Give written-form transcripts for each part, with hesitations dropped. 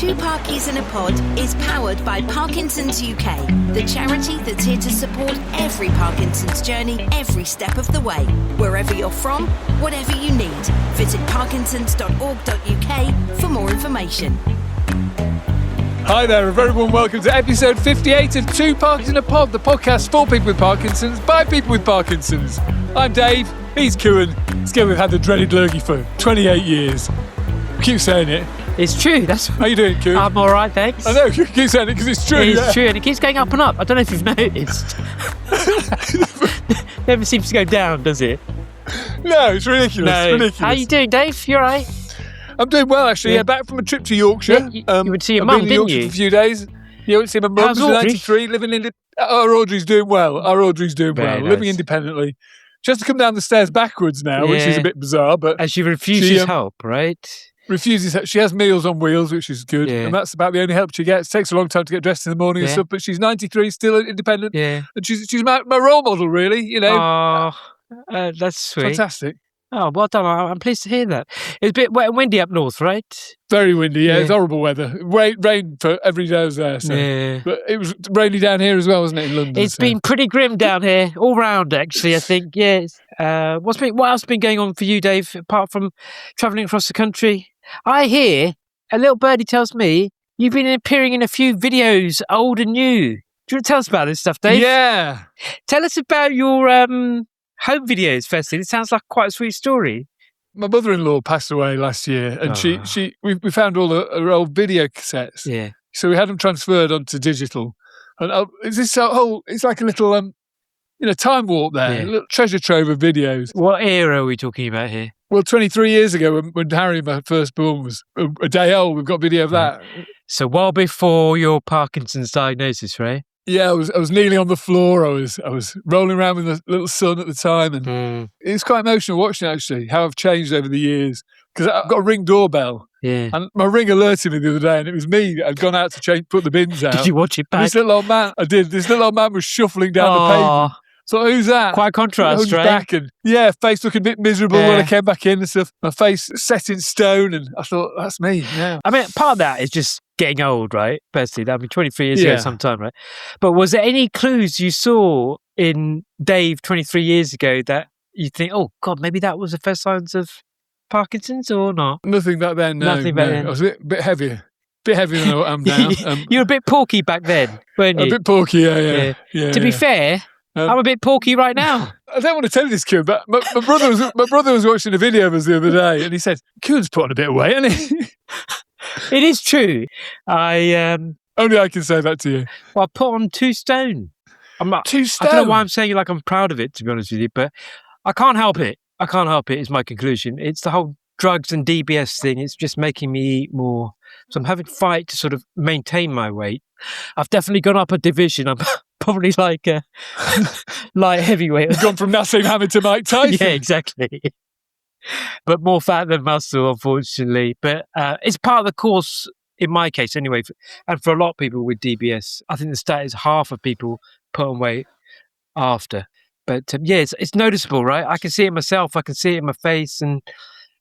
Two Parkies in a Pod is powered by Parkinson's UK, the charity that's here to support every Parkinson's journey every step of the way. Wherever you're from, whatever you need, visit parkinsons.org.uk for more information. Hi there, a very warm welcome to episode 58 of Two Parkies in a Pod, the podcast for people with Parkinson's, by people with Parkinson's. I'm Dave, he's Kieran. Together we've had the dreaded lurgy for 28 years. Keep saying it. It's true. That's How you doing, Kieran? I'm all right, thanks. I know, you keep saying it because it's true. It's true, and it keeps going up and up. I don't know if you've noticed. Never seems to go down, does it? No, it's ridiculous. No. Ridiculous. How you doing, Dave? You all right? I'm doing well, actually. Yeah, back from a trip to Yorkshire. Yeah, you would see your I've mum, been in didn't Yorkshire you? for a few days. Yeah, I went to see my mum. How's She's Audrey? 93, living in... Our Audrey's doing well. Very Living nice. independently. She has to come down the stairs backwards now, which is a bit bizarre, but... And she refuses help, right? Refuses. She has Meals on Wheels, which is good, and that's about the only help she gets. It takes a long time to get dressed in the morning and stuff, but she's 93, still independent, and she's my role model, really. You know, that's sweet. Fantastic. Oh, well done. I'm pleased to hear that. It's a bit wet and windy up north, right? Very windy. Yeah, it's horrible weather. Rain for every day I was there. So. Yeah. But it was rainy down here as well, wasn't it, in London? It's been pretty grim down here, all round, actually, I think. Yes. What else has been going on for you, Dave, apart from travelling across the country? I hear, a little birdie tells me, you've been appearing in a few videos, old and new. Do you want to tell us about this stuff, Dave? Yeah. Tell us about your home videos, firstly. It sounds like quite a sweet story. My mother-in-law passed away last year, and we found all her old video cassettes. Yeah. So we had them transferred onto digital. And it's like a little, time warp there, a little treasure trove of videos. What era are we talking about here? Well, 23 years ago, when Harry, my firstborn, was a day old, we've got video of that. So well before your Parkinson's diagnosis, right? Yeah, I was kneeling on the floor. I was rolling around with the little son at the time, and it was quite emotional watching, actually, how I've changed over the years. Because I've got a Ring doorbell, and my Ring alerted me the other day, and it was me that had gone out to put the bins out. Did you watch it back? This little old man, I did. This little old man was shuffling down the pavement. So who's that? Quite contrast, right? Back and face looking a bit miserable when I came back in and stuff. My face set in stone, and I thought, that's me. Yeah. I mean, part of that is just getting old, right? Personally, that'd be 23 years ago sometime, right? But was there any clues you saw in Dave 23 years ago that you think, oh God, maybe that was the first signs of Parkinson's or not? Nothing back then. No, Nothing back then. I was a bit heavier. Bit heavier than I am now. You were a bit porky back then, weren't you? A bit porky, yeah. To be fair, I'm a bit porky right now. I don't want to tell you this, Kieran, but my brother was watching a video of us the other day, and he said, Kieran's put on a bit of weight, hasn't he? It is true. Only I can say that to you. Well, I put on 2 stone. 2 stone? I don't know why I'm saying it like I'm proud of it, to be honest with you, but I can't help it. Is my conclusion. It's the whole drugs and DBS thing. It's just making me eat more. So I'm having to fight to sort of maintain my weight. I've definitely gone up a division. I'm probably like light heavyweight. You've gone from Nassim Hamid to Mike Tyson. Yeah, exactly. But more fat than muscle, unfortunately. But it's part of the course, in my case anyway, and for a lot of people with DBS. I think the stat is half of people put on weight after. But it's noticeable, right? I can see it myself. I can see it in my face, and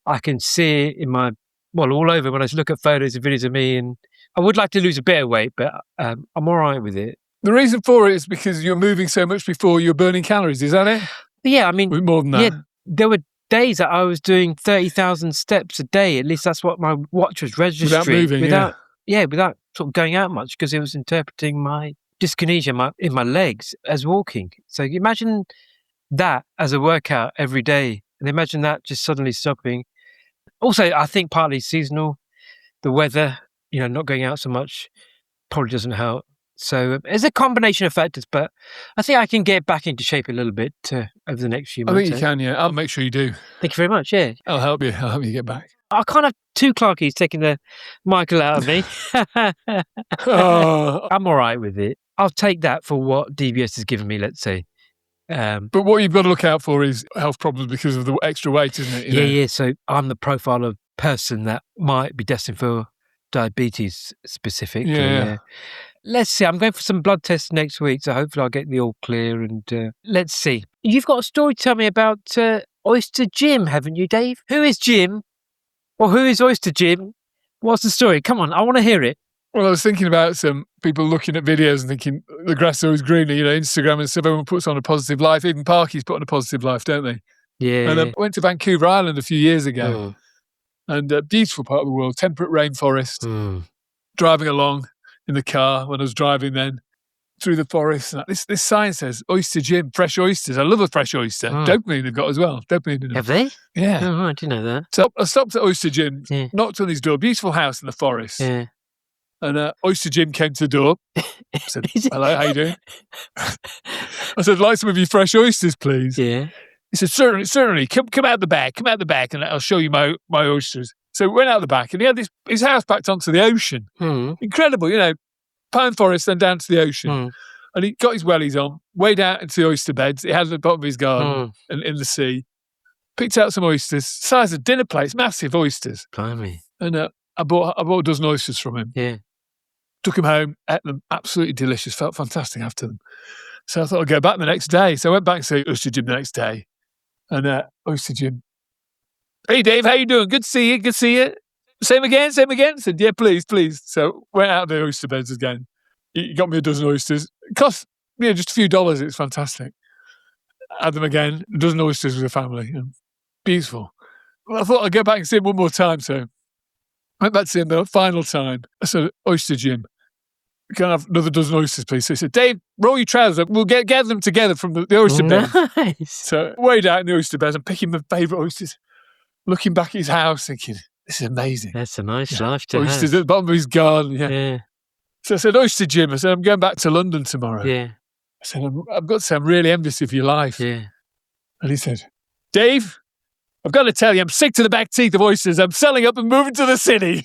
I can see it in all over when I look at photos and videos of me. And I would like to lose a bit of weight, but I'm all right with it. The reason for it is because you're moving so much before you're burning calories. Is that it? Yeah, I mean, more than that. Yeah, there were days that I was doing 30,000 steps a day. At least that's what my watch was registering. Without moving, without sort of going out much, because it was interpreting my dyskinesia in my legs as walking. So you imagine that as a workout every day, and imagine that just suddenly stopping. Also, I think partly seasonal, the weather, not going out so much probably doesn't help. So it's a combination of factors, but I think I can get back into shape a little bit over the next few months. I think you can, yeah. I'll make sure you do. Thank you very much, yeah. I'll help you get back. I can't have 2 Clarkies taking the Michael out of me. Oh. I'm all right with it. I'll take that for what DBS has given me, let's say. But what you've got to look out for is health problems because of the extra weight, isn't it? Yeah. So I'm the profile of person that might be destined for diabetes specifically. Yeah. Let's see. I'm going for some blood tests next week, so hopefully I'll get the all clear. And let's see. You've got a story to tell me about Oyster Jim, haven't you, Dave? Who is Jim? Or who is Oyster Jim? What's the story? Come on, I want to hear it. Well, I was thinking about some people looking at videos and thinking the grass is always greener, Instagram and stuff, everyone puts on a positive life. Even Parkies put on a positive life, don't they? Yeah. And I went to Vancouver Island a few years ago, and a beautiful part of the world, temperate rainforest, driving along in the car when I was driving then through the forest. And this sign says, Oyster Gym, fresh oysters. I love a fresh oyster. Dopamine they've got as well. Dopamine. Have they? Yeah. Oh, I didn't know that. So I stopped at Oyster Gym, knocked on his door, beautiful house in the forest. Yeah. And Oyster Jim came to the door. I said, hello, how you doing? I said, like some of your fresh oysters, please. Yeah. He said, certainly. Come out the back, and I'll show you my oysters. So we went out the back, and he had his house backed onto the ocean. Incredible, pine forest, then down to the ocean. And he got his wellies on, wade out into the oyster beds. He had at the bottom of his garden and in the sea. Picked out some oysters, size of dinner plates, massive oysters. Blimey. And I bought a dozen oysters from him. Yeah. Took them home, ate them, absolutely delicious, felt fantastic after them. So I thought I'd go back the next day. So I went back to Oyster Gym the next day. And Oyster Gym, hey Dave, how you doing? Good to see you. Same again? I said, yeah, please. So went out the oyster beds again. He got me a dozen oysters. It cost just a few dollars. It's fantastic. Had them again, a dozen oysters with the family. Beautiful. Well, I thought I'd go back and see him one more time. So I went back to see him the final time. I said, Oyster Gym, can I have another dozen oysters, please? So he said, Dave, roll your trousers up. We'll gather them together from the oyster bed. Nice. So weighed out in the oyster beds and picking my favourite oysters, looking back at his house, thinking, this is amazing. That's a nice life to oysters have. at the bottom of his garden. Yeah. So I said, Oyster Jim, I said, I'm going back to London tomorrow. Yeah. I said, I've got to say, I'm really envious of your life. Yeah. And he said, Dave, I've got to tell you, I'm sick to the back teeth of oysters. I'm selling up and moving to the city.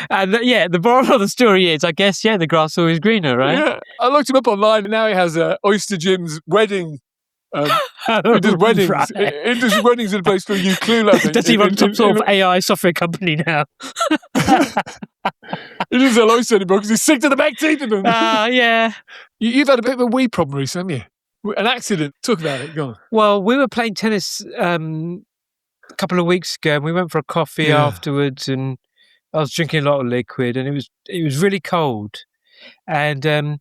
And the moral of the story is, I guess, the grass is always greener, right? Yeah. I looked him up online, and now he has Oyster Jim's wedding. He does weddings. Right. He does weddings in a place called Uclueler. Does he run some sort of AI software company now? He doesn't sell oysters anymore because he's sick to the back teeth of them. Yeah. You've had a bit of a wee problem recently, haven't you? An accident. Talk about it. Go on. Well, we were playing tennis a couple of weeks ago, and we went for a coffee afterwards, and I was drinking a lot of liquid, and it was really cold. And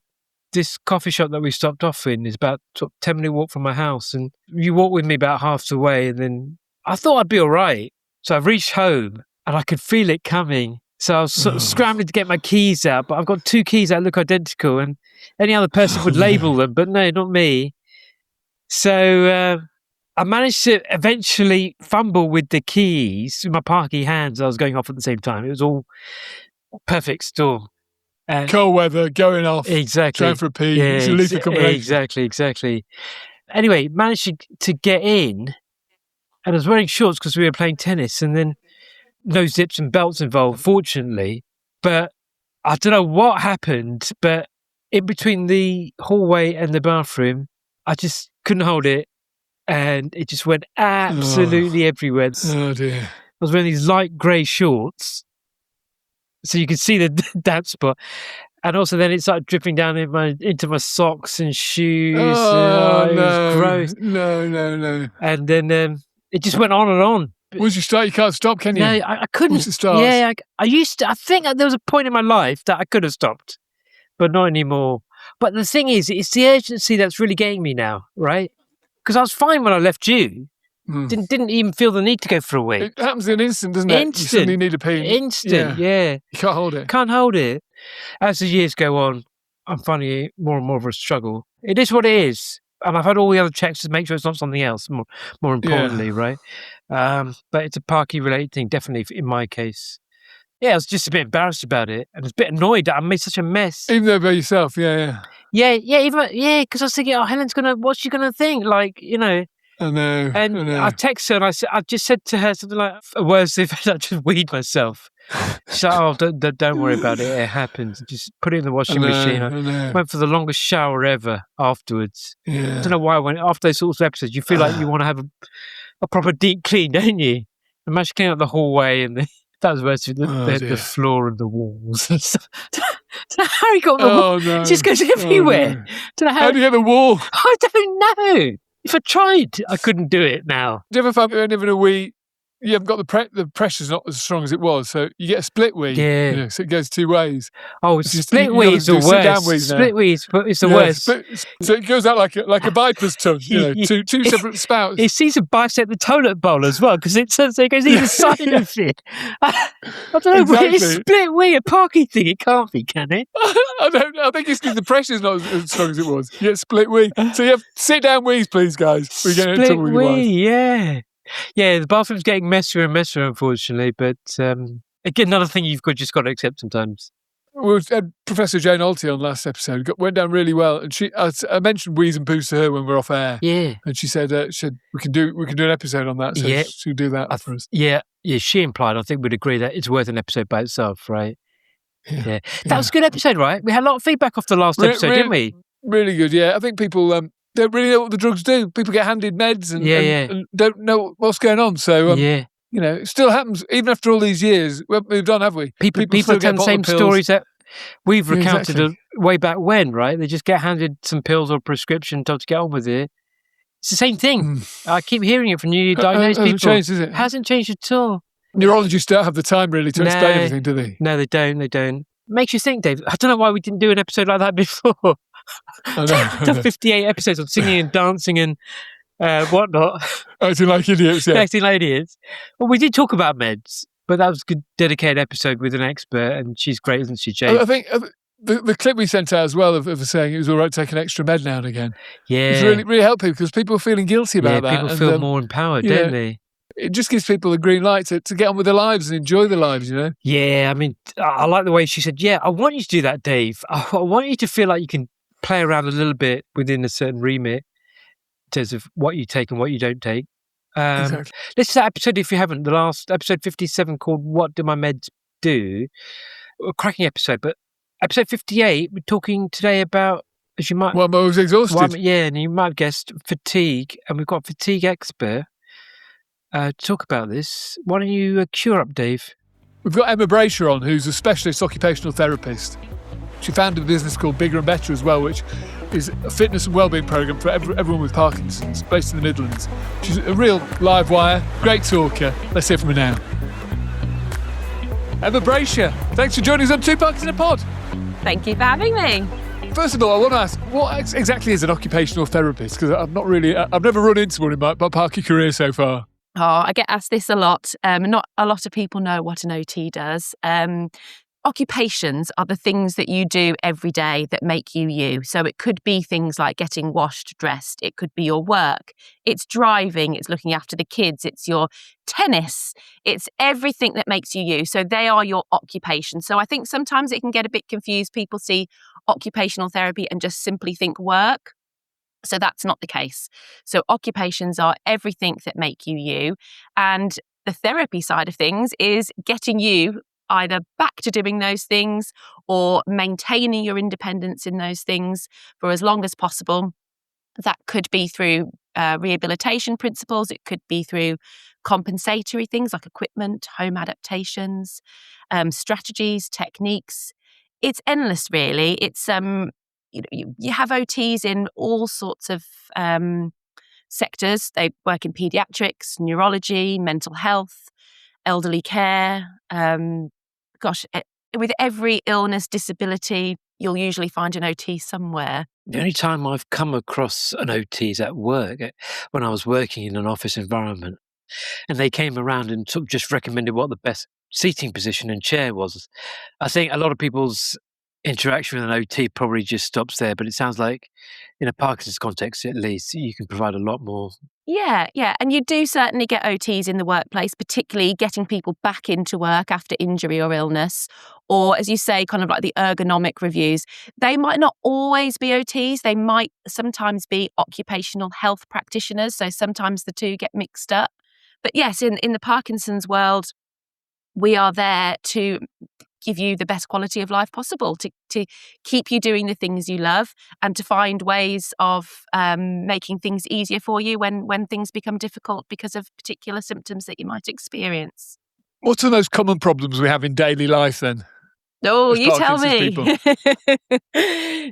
this coffee shop that we stopped off in is about a 10-minute walk from my house, and you walk with me about half the way, and then I thought I'd be all right. So I reached home, and I could feel it coming. So I was sort of scrambling to get my keys out, but I've got two keys that look identical, and any other person would label them, but no, not me. So I managed to eventually fumble with the keys with my Parky hands. I was going off at the same time. It was all perfect storm. Cold weather, going off. Exactly. Trying for a pee. It's a lethal combination. Exactly. Anyway, managed to get in, and I was wearing shorts because we were playing tennis, and then no zips and belts involved, fortunately. But I don't know what happened, but in between the hallway and the bathroom, I just couldn't hold it, and it just went absolutely everywhere. Oh, dear. I was wearing these light grey shorts, so you could see the damp spot. And also then it started dripping down into my socks and shoes. Oh, it no. was gross. No. And then it just went on and on. Once you start, you can't stop, can you? No, I couldn't. Once it starts. Yeah, I think there was a point in my life that I could have stopped, but not anymore. But the thing is, it's the urgency that's really getting me now, right? Because I was fine when I left you. Didn't even feel the need to go for a week. It happens in an instant, doesn't it? Instant. You suddenly need a pee. Instant, yeah. You can't hold it. Can't hold it. As the years go on, I'm finding it more and more of a struggle. It is what it is. And I've had all the other checks to make sure it's not something else, more importantly, right? But it's a Parky-related thing, definitely in my case. Yeah, I was just a bit embarrassed about it, and I was a bit annoyed that I made such a mess. Even though by yourself, yeah. Because I was thinking, Helen's what's she gonna think? Like, I know. And I texted her, and I just said to her something like, words if I just weed myself. She's like, don't worry about it. It happens. Just put it in the washing machine. I went for the longest shower ever afterwards. Yeah. I don't know why I went after those sorts of episodes. You feel like you want to have a proper deep clean, don't you? I managed to clean out the hallway and that was worse with the floor and the walls. Don't know how he got the wall. No. It just goes everywhere. No. Don't know How do you get the wall? I don't know. If I tried, I couldn't do it now. Do you ever find you're having a wee, you haven't got the pressure's not as strong as it was, so you get a split wee. Yeah. So it goes two ways. Oh, split wee is the worst. Split wee is the worst. So it goes out like a viper's tongue. Two separate spouts. It seems to bisect the toilet bowl as well because it goes either side of it. I don't know. Exactly. It's split wee a Parky thing? It can't be, can it? I don't know. I think it's because the pressure's not as strong as it was. You get split wee. So you have sit down wees, please, guys. We're getting in trouble with your wife. Yeah. Yeah, the bathroom's getting messier and messier, unfortunately. But again, another thing you've just got to accept sometimes. We had Professor Jane Alty on last episode. Went down really well, and I mentioned wheeze and poos to her when we're off air. Yeah, and she said we can do an episode on that. So she'll do that for us. Yeah. She implied. I think we'd agree that it's worth an episode by itself, right? Yeah. That was a good episode, right? We had a lot of feedback off the last episode, didn't we? Really good. Yeah, I think people don't really know what the drugs do. People get handed meds and don't know what's going on. So it still happens even after all these years. We haven't moved on, have we? People tell the same stories that we've recounted way back when, right? They just get handed some pills or prescription to get on with it. It's the same thing. I keep hearing it from newly diagnosed people. Hasn't changed, is it? Hasn't changed at all. Neurologists don't have the time really to explain everything, do they? No, they don't. Makes you think, Dave. I don't know why we didn't do an episode like that before. I know. 58 episodes of singing and dancing and whatnot. Acting like idiots, yeah. Acting like idiots. Well, we did talk about meds, but that was a good dedicated episode with an expert, and she's great, isn't she, Jane? I think the clip we sent out as well of saying it was all right to take an extra med now and again. Yeah. It's really helped people because people are feeling guilty about that. People feel more empowered, don't they? It just gives people a green light to get on with their lives and enjoy their lives, Yeah, I mean, I like the way she said, I want you to do that, Dave. I want you to feel like you can play around a little bit within a certain remit in terms of what you take and what you don't take. Exactly. Listen to that episode if you haven't. The last episode 57 called What Do My Meds Do? A cracking episode. But episode 58, we're talking today about, as you might... Well, I was exhausted. And you might have guessed fatigue. And we've got a fatigue expert to talk about this. Why don't you cure up, Dave? We've got Emma Bracher on, who's a specialist occupational therapist. She founded a business called Bigger and Better as well, which is a fitness and wellbeing program for everyone with Parkinson's, based in the Midlands. She's a real live wire, great talker. Let's hear from her now. Emma Bracher, thanks for joining us on Two Parkies in a Pod. Thank you for having me. First of all, I want to ask, what exactly is an occupational therapist? Because I've never run into one in my Parky career so far. Oh, I get asked this a lot. Not a lot of people know what an OT does. Occupations are the things that you do every day that make you you. So it could be things like getting washed, dressed. It could be your work. It's driving. It's looking after the kids. It's your tennis. It's everything that makes you you. So they are your occupation. So I think sometimes it can get a bit confused. People see occupational therapy and just simply think work. So that's not the case. So occupations are everything that make you you. And the therapy side of things is getting you either back to doing those things or maintaining your independence in those things for as long as possible. That could be through rehabilitation principles. It could be through compensatory things like equipment, home adaptations, strategies, techniques. It's endless, really. It's you have OTs in all sorts of sectors. They work in paediatrics, neurology, mental health, elderly care. With every illness, disability, you'll usually find an OT somewhere. The only time I've come across an OT is at work, when I was working in an office environment. And they came around and sort of just recommended what the best seating position and chair was. I think a lot of people's interaction with an OT probably just stops there, but it sounds like in a Parkinson's context, at least, you can provide a lot more. Yeah. And you do certainly get OTs in the workplace, particularly getting people back into work after injury or illness, or, as you say, kind of like the ergonomic reviews. They might not always be OTs. They might sometimes be occupational health practitioners. So sometimes the two get mixed up. But yes, in the Parkinson's world, we are there to give you the best quality of life possible, to keep you doing the things you love and to find ways of making things easier for you when things become difficult because of particular symptoms that you might experience. What are those common problems we have in daily life then? Oh, you tell me.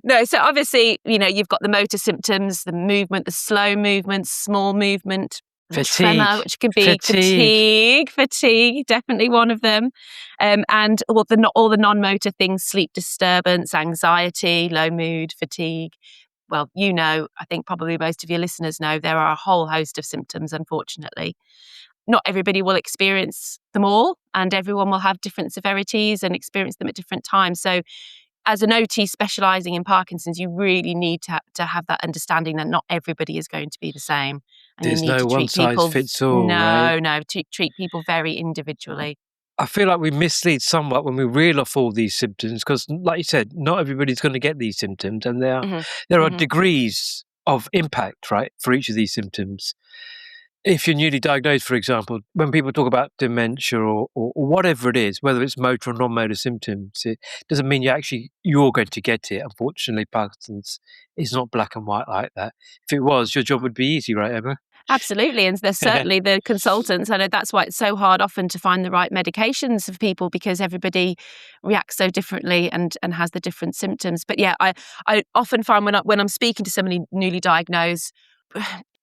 No, so obviously, you've got the motor symptoms, the movement, the slow movement, small movement, tremor, which can be fatigue, definitely one of them. And all the non-motor things, sleep disturbance, anxiety, low mood, fatigue. Well, I think probably most of your listeners know there are a whole host of symptoms, unfortunately. Not everybody will experience them all, and everyone will have different severities and experience them at different times. So as an OT specialising in Parkinson's, you really need to have that understanding that not everybody is going to be the same. And There's you need no to one treat size people, fits all, right? No, treat people very individually. I feel like we mislead somewhat when we reel off all these symptoms because, like you said, not everybody's going to get these symptoms, and there are degrees of impact, right, for each of these symptoms. If you're newly diagnosed, for example, when people talk about dementia or whatever it is, whether it's motor or non-motor symptoms, it doesn't mean you're going to get it. Unfortunately, Parkinson's is not black and white like that. If it was, your job would be easy, right, Emma? Absolutely. And there's certainly the consultants. I know that's why it's so hard often to find the right medications for people, because everybody reacts so differently and has the different symptoms. But yeah, I often find when I'm speaking to somebody newly diagnosed,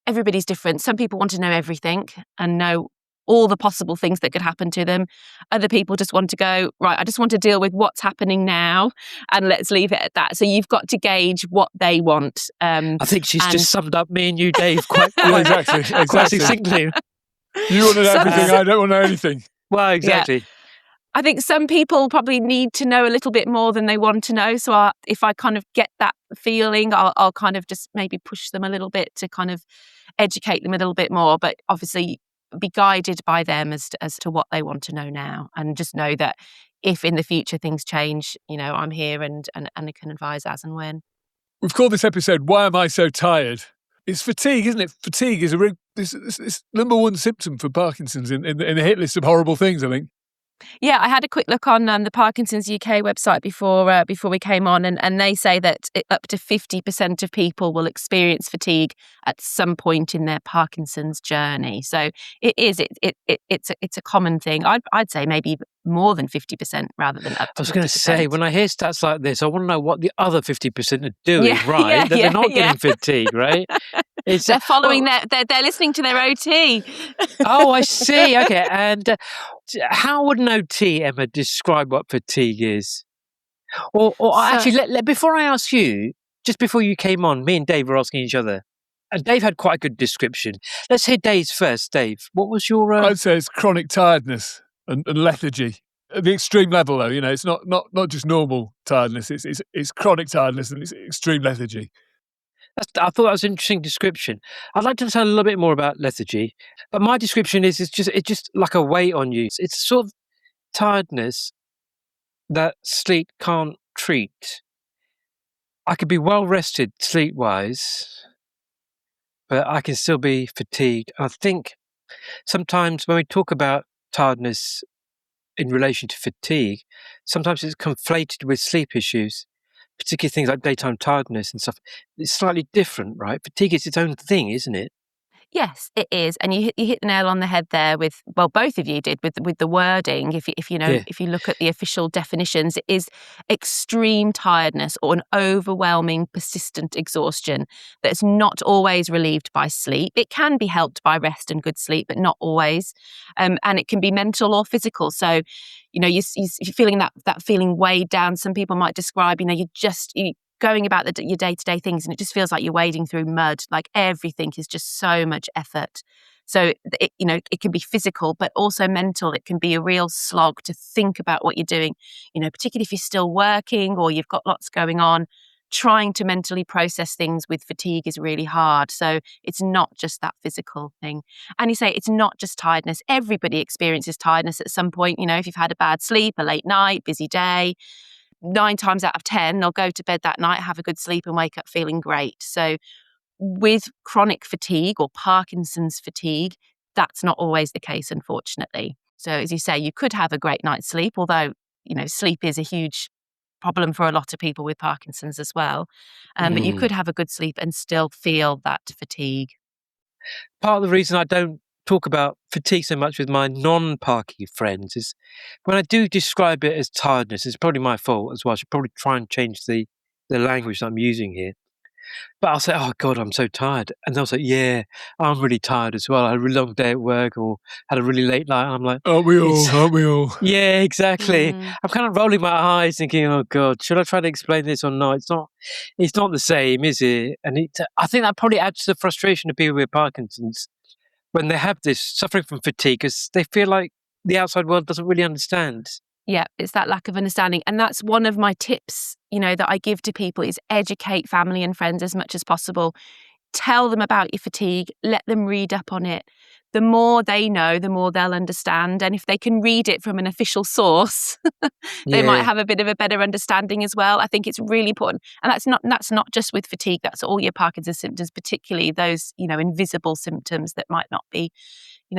everybody's different. Some people want to know everything and know all the possible things that could happen to them. Other people just want to go, right, I just want to deal with what's happening now and let's leave it at that. So you've got to gauge what they want. I think she's just summed up me and you, Dave, quite exactly. succinctly. You want to know everything, I don't want to know anything. Well, exactly. Yeah. I think some people probably need to know a little bit more than they want to know. So if I kind of get that feeling, I'll kind of just maybe push them a little bit to kind of educate them a little bit more. But obviously be guided by them as to what they want to know now, and just know that if in the future things change, I'm here and I can advise as and when. We've called this episode "Why Am I So Tired?" It's fatigue, isn't it? Fatigue is this number one symptom for Parkinson's in the hit list of horrible things, I think. Yeah, I had a quick look on the Parkinson's UK website before we came on, and they say that up to 50% of people will experience fatigue at some point in their Parkinson's journey. So it's a common thing. I'd say maybe more than 50% rather than up to 50%. I was going to say, when I hear stats like this, I want to know what the other 50% are doing, right? That they're not getting fatigue, right? They're following they're listening to their OT. Oh, I see. Okay. And how would an OT, Emma, describe what fatigue is? Actually, before I ask you, just before you came on, me and Dave were asking each other. And Dave had quite a good description. Let's hear Dave's first. Dave, what was your... I'd say it's chronic tiredness and lethargy. At the extreme level, though, it's not just normal tiredness. It's chronic tiredness and it's extreme lethargy. I thought that was an interesting description. I'd like to understand a little bit more about lethargy, but my description is it's just like a weight on you. It's sort of tiredness that sleep can't treat. I could be well rested sleep-wise, but I can still be fatigued. I think sometimes when we talk about tiredness in relation to fatigue, sometimes it's conflated with sleep issues. Particularly things like daytime tiredness and stuff. It's slightly different, right? Fatigue is its own thing, isn't it? Yes, it is, and you hit the nail on the head there with, well, both of you did with the wording. If you look at the official definitions, it is extreme tiredness or an overwhelming, persistent exhaustion that's not always relieved by sleep. It can be helped by rest and good sleep, but not always. And it can be mental or physical. So, you're feeling that feeling weighed down. Some people might describe, you're going about your day-to-day things, and it just feels like you're wading through mud. Like everything is just so much effort. So it can be physical, but also mental. It can be a real slog to think about what you're doing. Particularly if you're still working or you've got lots going on. Trying to mentally process things with fatigue is really hard. So it's not just that physical thing. And you say it's not just tiredness. Everybody experiences tiredness at some point. If you've had a bad sleep, a late night, busy day. 9 times out of 10, they'll go to bed that night, have a good sleep and wake up feeling great. So with chronic fatigue or Parkinson's fatigue, that's not always the case, unfortunately. So as you say, you could have a great night's sleep, although, sleep is a huge problem for a lot of people with Parkinson's as well. But you could have a good sleep and still feel that fatigue. Part of the reason I don't talk about fatigue so much with my non-Parky friends is when I do describe it as tiredness, it's probably my fault as well. I should probably try and change the language that I'm using here. But I'll say, oh God, I'm so tired. And they'll say, yeah, I'm really tired as well. I had a really long day at work or had a really late night. And I'm like, Aren't we all? yeah, exactly. Mm. I'm kind of rolling my eyes thinking, oh God, should I try to explain this or not? It's not the same, is it? And I think that probably adds to the frustration of people with Parkinson's when they have this suffering from fatigue because they feel like the outside world doesn't really understand. Yeah, it's that lack of understanding. And that's one of my tips, that I give to people is educate family and friends as much as possible. Tell them about your fatigue, let them read up on it. The more they know, the more they'll understand. And if they can read it from an official source, they might have a bit of a better understanding as well. I think it's really important. And that's not just with fatigue, that's all your Parkinson's symptoms, particularly those, invisible symptoms that might not be,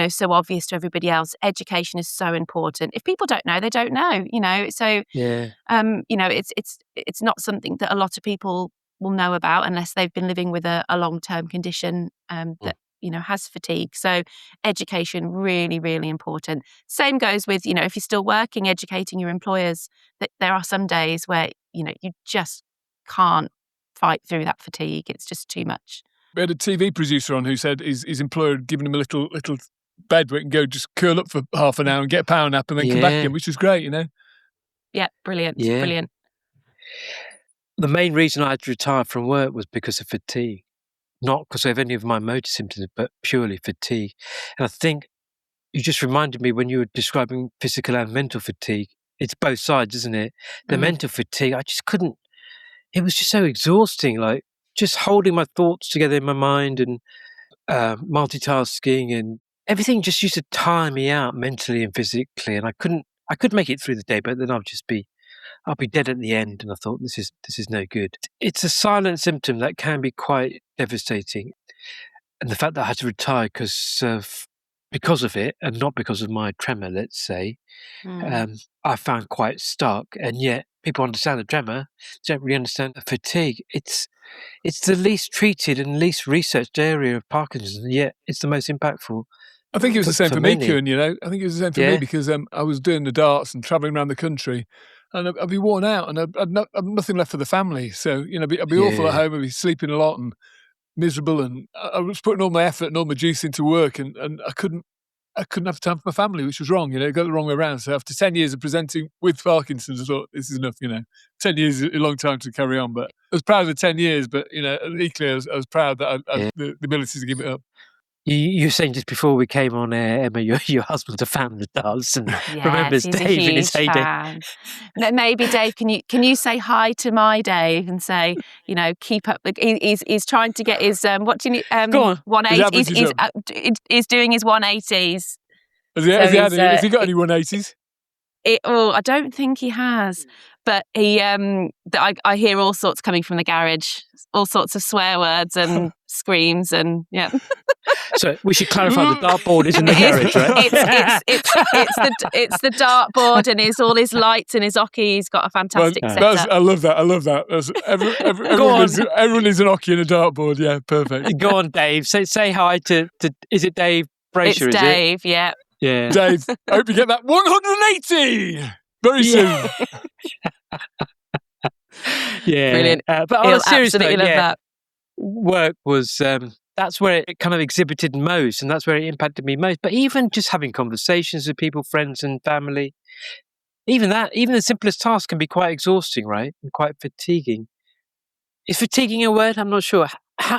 so obvious to everybody else. Education is so important. If people don't know, they don't know, So, it's not something that a lot of people will know about unless they've been living with a long-term condition that has fatigue. So education really, really important. Same goes with if you're still working, educating your employers that there are some days where you just can't fight through that fatigue. It's just too much. We had a TV producer on who said his employer had given him a little bed where he can go just curl up for half an hour and get a power nap and then come back again, which was great, Yeah, brilliant. Yeah. Brilliant. The main reason I had to retire from work was because of fatigue. Not because of any of my motor symptoms, but purely fatigue. And I think you just reminded me when you were describing physical and mental fatigue, it's both sides, isn't it? The mental fatigue, I just couldn't, it was just so exhausting, like just holding my thoughts together in my mind and multitasking and everything just used to tire me out mentally and physically. And I could make it through the day, but then I'll be dead at the end. And I thought, this is no good. It's a silent symptom that can be quite devastating. And the fact that I had to retire because of it and not because of my tremor, let's say, I found quite stark. And yet people understand the tremor, don't really understand the fatigue. It's the least treated and least researched area of Parkinson's, and yet it's the most impactful. I think it was the same for me, many. Kuhn, I think it was the same for me because I was doing the darts and travelling around the country and I'd be worn out and I'd nothing left for the family. So, I'd be awful at home, I'd be sleeping a lot and miserable and I was putting all my effort and all my juice into work and I couldn't have time for my family, which was wrong, it got the wrong way around. So after 10 years of presenting with Parkinson's, I thought, this is enough, 10 years is a long time to carry on. But I was proud of the 10 years, but, equally I was proud that I had the ability to give it up. You were saying just before we came on air, Emma, your husband's a fan of the darts and remembers Dave in his heyday. Maybe Dave, can you say hi to my Dave and say, keep up? He's trying to get his what do you need? 180. He's doing his 180s. Has he got any 180s? I don't think he has. But I hear all sorts coming from the garage, all sorts of swear words and screams and So we should clarify the dartboard is in the garage, right? It's the dartboard and it's all his lights and his hockey. He's got a fantastic setup. I love that. Everyone needs an hockey and a dartboard. Yeah, perfect. Go on, Dave. Say hi to is it Dave Bracher? It's Dave, yeah. Yeah. Dave, I hope you get that 180 very soon. Brilliant. But on a serious note, love that. Work was that's where it kind of exhibited most, and that's where it impacted me most. But even just having conversations with people, friends, and family, even the simplest tasks can be quite exhausting, right? And quite fatiguing. Is fatiguing a word? I'm not sure.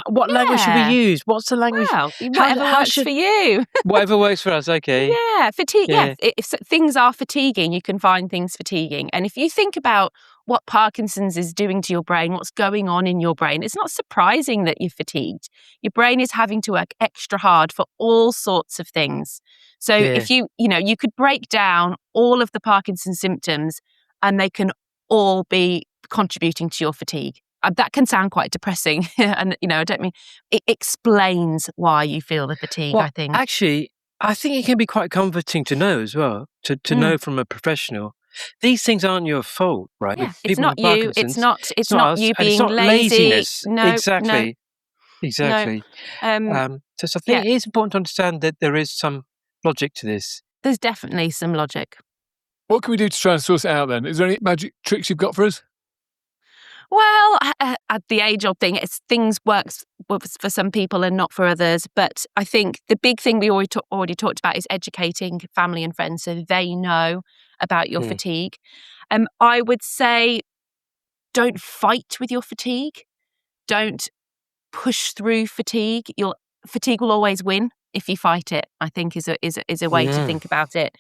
What language should we use? What's the language? Well, whatever works for you. Whatever works for us, okay. Yeah, fatigue. Yeah. If things are fatiguing, you can find things fatiguing. And if you think about what Parkinson's is doing to your brain, what's going on in your brain, it's not surprising that you're fatigued. Your brain is having to work extra hard for all sorts of things. So if you could break down all of the Parkinson's symptoms and they can all be contributing to your fatigue. That can sound quite depressing. And, I don't mean, it explains why you feel the fatigue, I think. Actually, I think it can be quite comforting to know as well, to know from a professional. These things aren't your fault, right? Yeah, it's not you. It's not us, you being it's not lazy. Laziness. No, exactly. No. Exactly. So I think it is important to understand that there is some logic to this. There's definitely some logic. What can we do to try and sort it out then? Is there any magic tricks you've got for us? Well, at the age-old thing, things works for some people and not for others. But I think the big thing we already talked about is educating family and friends so they know about your fatigue. I would say don't fight with your fatigue. Don't push through fatigue. Fatigue will always win if you fight it, I think is a way to think about it.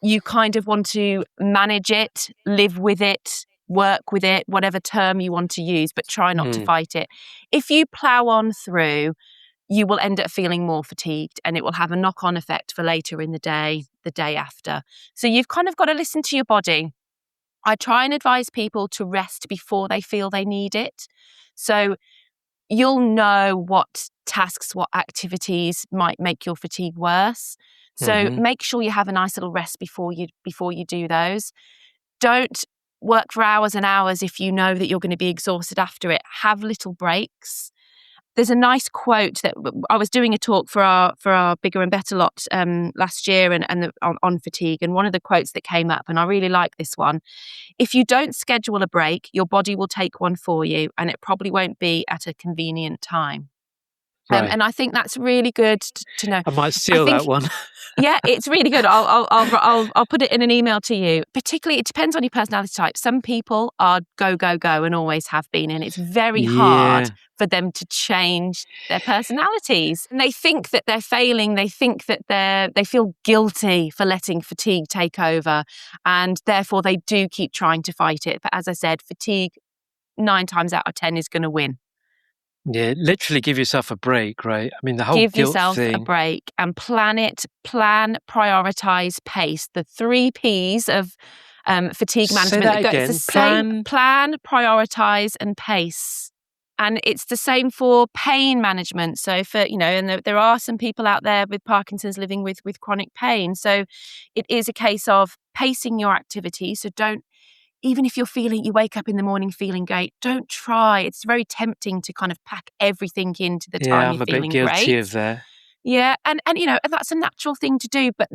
You kind of want to manage it, live with it, work with it, whatever term you want to use, but try not to fight it. If you plow on through, you will end up feeling more fatigued and it will have a knock-on effect for later in the day after. So you've kind of got to listen to your body. I try and advise people to rest before they feel they need it. So you'll know what tasks, what activities might make your fatigue worse. So make sure you have a nice little rest before you do those. Don't work for hours and hours if you know that you're going to be exhausted after it. Have little breaks. There's a nice quote that I was doing a talk for our Bigger and Better lot last year on fatigue, and one of the quotes that came up, and I really like this one: if you don't schedule a break, your body will take one for you, and it probably won't be at a convenient time. Right. And I think that's really good to know. I might steal that one. Yeah, it's really good. I'll put it in an email to you. Particularly, it depends on your personality type. Some people are go, go, go and always have been. And it's very hard for them to change their personalities. And they think that they're failing. They think that they feel guilty for letting fatigue take over. And therefore, they do keep trying to fight it. But as I said, fatigue 9 times out of 10 is going to win. Yeah, literally give yourself a break, right? I mean, the whole Give guilt yourself thing. a break and plan, prioritize, pace. The 3 Ps of fatigue management. Say that It's again. the same. Plan, prioritize, and pace. And it's the same for pain management. So and there are some people out there with Parkinson's living with chronic pain. So it is a case of pacing your activity. So even if you wake up in the morning feeling great, don't try. It's very tempting to kind of pack everything into the time you're feeling great. I'm a bit guilty of that. Yeah, and that's a natural thing to do. But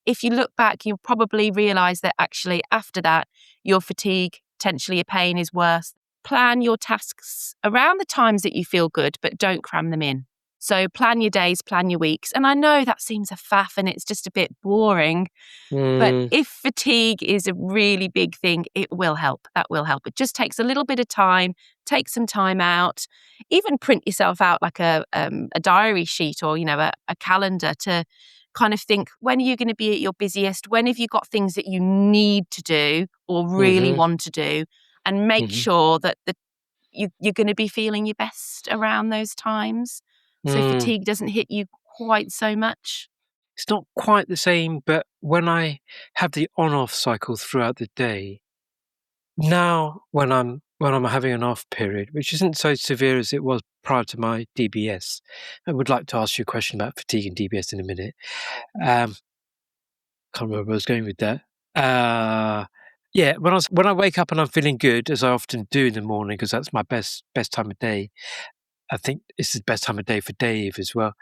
if you look back, you'll probably realise that actually after that, your fatigue, potentially your pain is worse. Plan your tasks around the times that you feel good, but don't cram them in. So plan your days, plan your weeks. And I know that seems a faff and it's just a bit boring. But if fatigue is a really big thing, it will help. That will help. It just takes a little bit of time. Take some time out. Even print yourself out like a diary sheet or, a calendar to kind of think, when are you going to be at your busiest? When have you got things that you need to do or really want to do? And make sure that you're going to be feeling your best around those times. So fatigue doesn't hit you quite so much. It's not quite the same, but when I have the on-off cycle throughout the day, now when I'm having an off period, which isn't so severe as it was prior to my DBS, I would like to ask you a question about fatigue and DBS in a minute. Can't remember where I was going with that. When I wake up and I'm feeling good, as I often do in the morning, because that's my best time of day. I think it's the best time of day for Dave as well.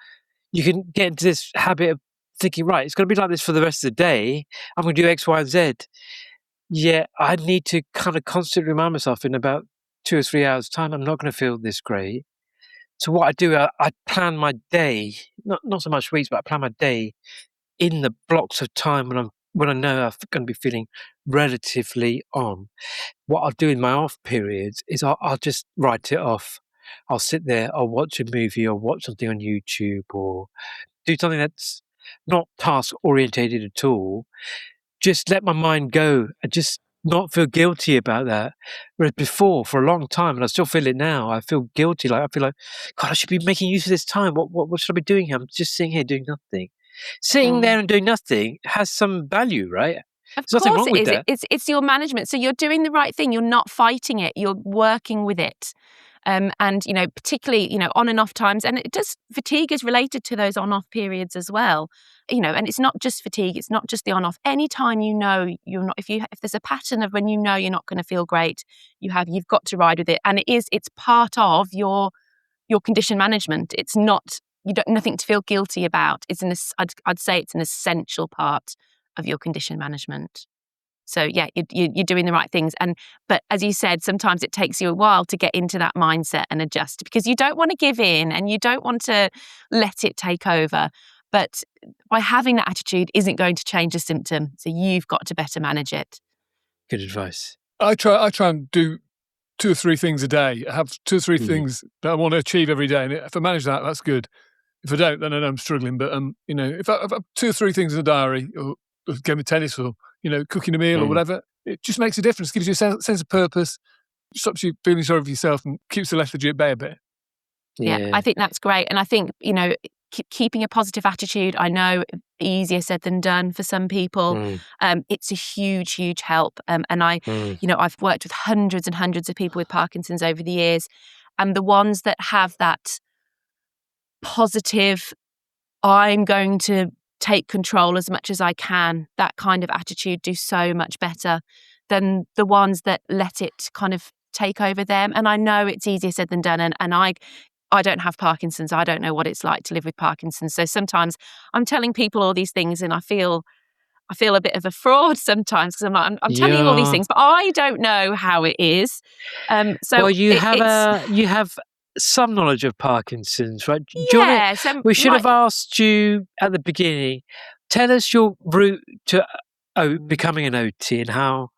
You can get into this habit of thinking, right, it's going to be like this for the rest of the day. I'm going to do X, Y, and Z. Yeah, I need to kind of constantly remind myself in about 2 or 3 hours' time, I'm not going to feel this great. So what I do, I plan my day, not so much weeks, but I plan my day in the blocks of time when I know I'm going to be feeling relatively on. What I'll do in my off periods is I'll just write it off. I'll sit there, I'll watch a movie or watch something on YouTube or do something that's not task orientated at all. Just let my mind go and just not feel guilty about that. Whereas before, for a long time, and I still feel it now, I feel guilty. I feel like, God, I should be making use of this time. What should I be doing here? I'm just sitting here doing nothing. Sitting there and doing nothing has some value, right? Of course it is. It's your management. So you're doing the right thing. You're not fighting it. You're working with it. And, particularly, on and off times. And fatigue is related to those on-off periods as well. And it's not just fatigue. It's not just the on-off. Anytime you're not, if there's a pattern of when you're not going to feel great, you've got to ride with it. And it's part of your condition management. It's not, nothing to feel guilty about. I'd say it's an essential part of your condition management. So yeah, you're doing the right things. But as you said, sometimes it takes you a while to get into that mindset and adjust, because you don't want to give in and you don't want to let it take over. But by having that attitude isn't going to change the symptom. So you've got to better manage it. Good advice. I try and do 2 or 3 things a day. I have 2 or 3 things that I want to achieve every day. And if I manage that, that's good. If I don't, then I know I'm struggling. But, if I have 2 or 3 things in the diary, or a game of tennis, or, cooking a meal or whatever, it just makes a difference. Gives you a sense of purpose, stops you feeling sorry for yourself, and keeps the lethargy at bay a bit. Yeah, I think that's great. And I think, keeping a positive attitude, I know easier said than done for some people. It's a huge, huge help. And I've worked with hundreds and hundreds of people with Parkinson's over the years. And the ones that have that positive, I'm going to take control as much as I can, that kind of attitude, do so much better than the ones that let it kind of take over them. And I know it's easier said than done. And I don't have Parkinson's. I don't know what it's like to live with Parkinson's. So sometimes I'm telling people all these things and I feel a bit of a fraud sometimes, because I'm like, I'm telling you all these things, but I don't know how it is. Well, you have some knowledge of Parkinson's, right? We should have asked you at the beginning. Tell us your route to becoming an OT and how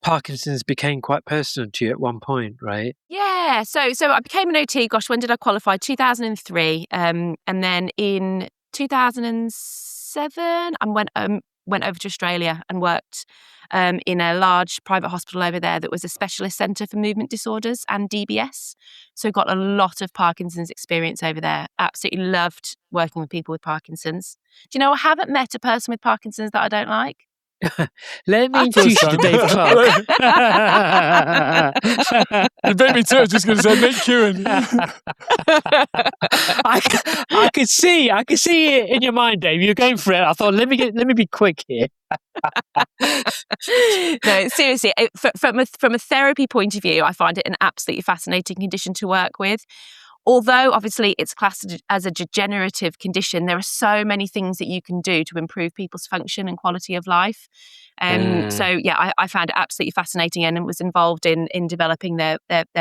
Parkinson's became quite personal to you at one point, right? Yeah. So I became an OT. Gosh, when did I qualify? 2003. And then in 2007, I went over to Australia and worked in a large private hospital over there that was a specialist centre for movement disorders and DBS. So got a lot of Parkinson's experience over there. Absolutely loved working with people with Parkinson's. Do you know, I haven't met a person with Parkinson's that I don't like. Let me introduce you to Dave Clark. You beat me too. I was just going to say, meet Kieran. I could see it in your mind, Dave. You're going for it. I thought, let me be quick here. No, seriously, from a therapy point of view, I find it an absolutely fascinating condition to work with. Although obviously it's classed as a degenerative condition, there are so many things that you can do to improve people's function and quality of life. So yeah, I found it absolutely fascinating and was involved in developing their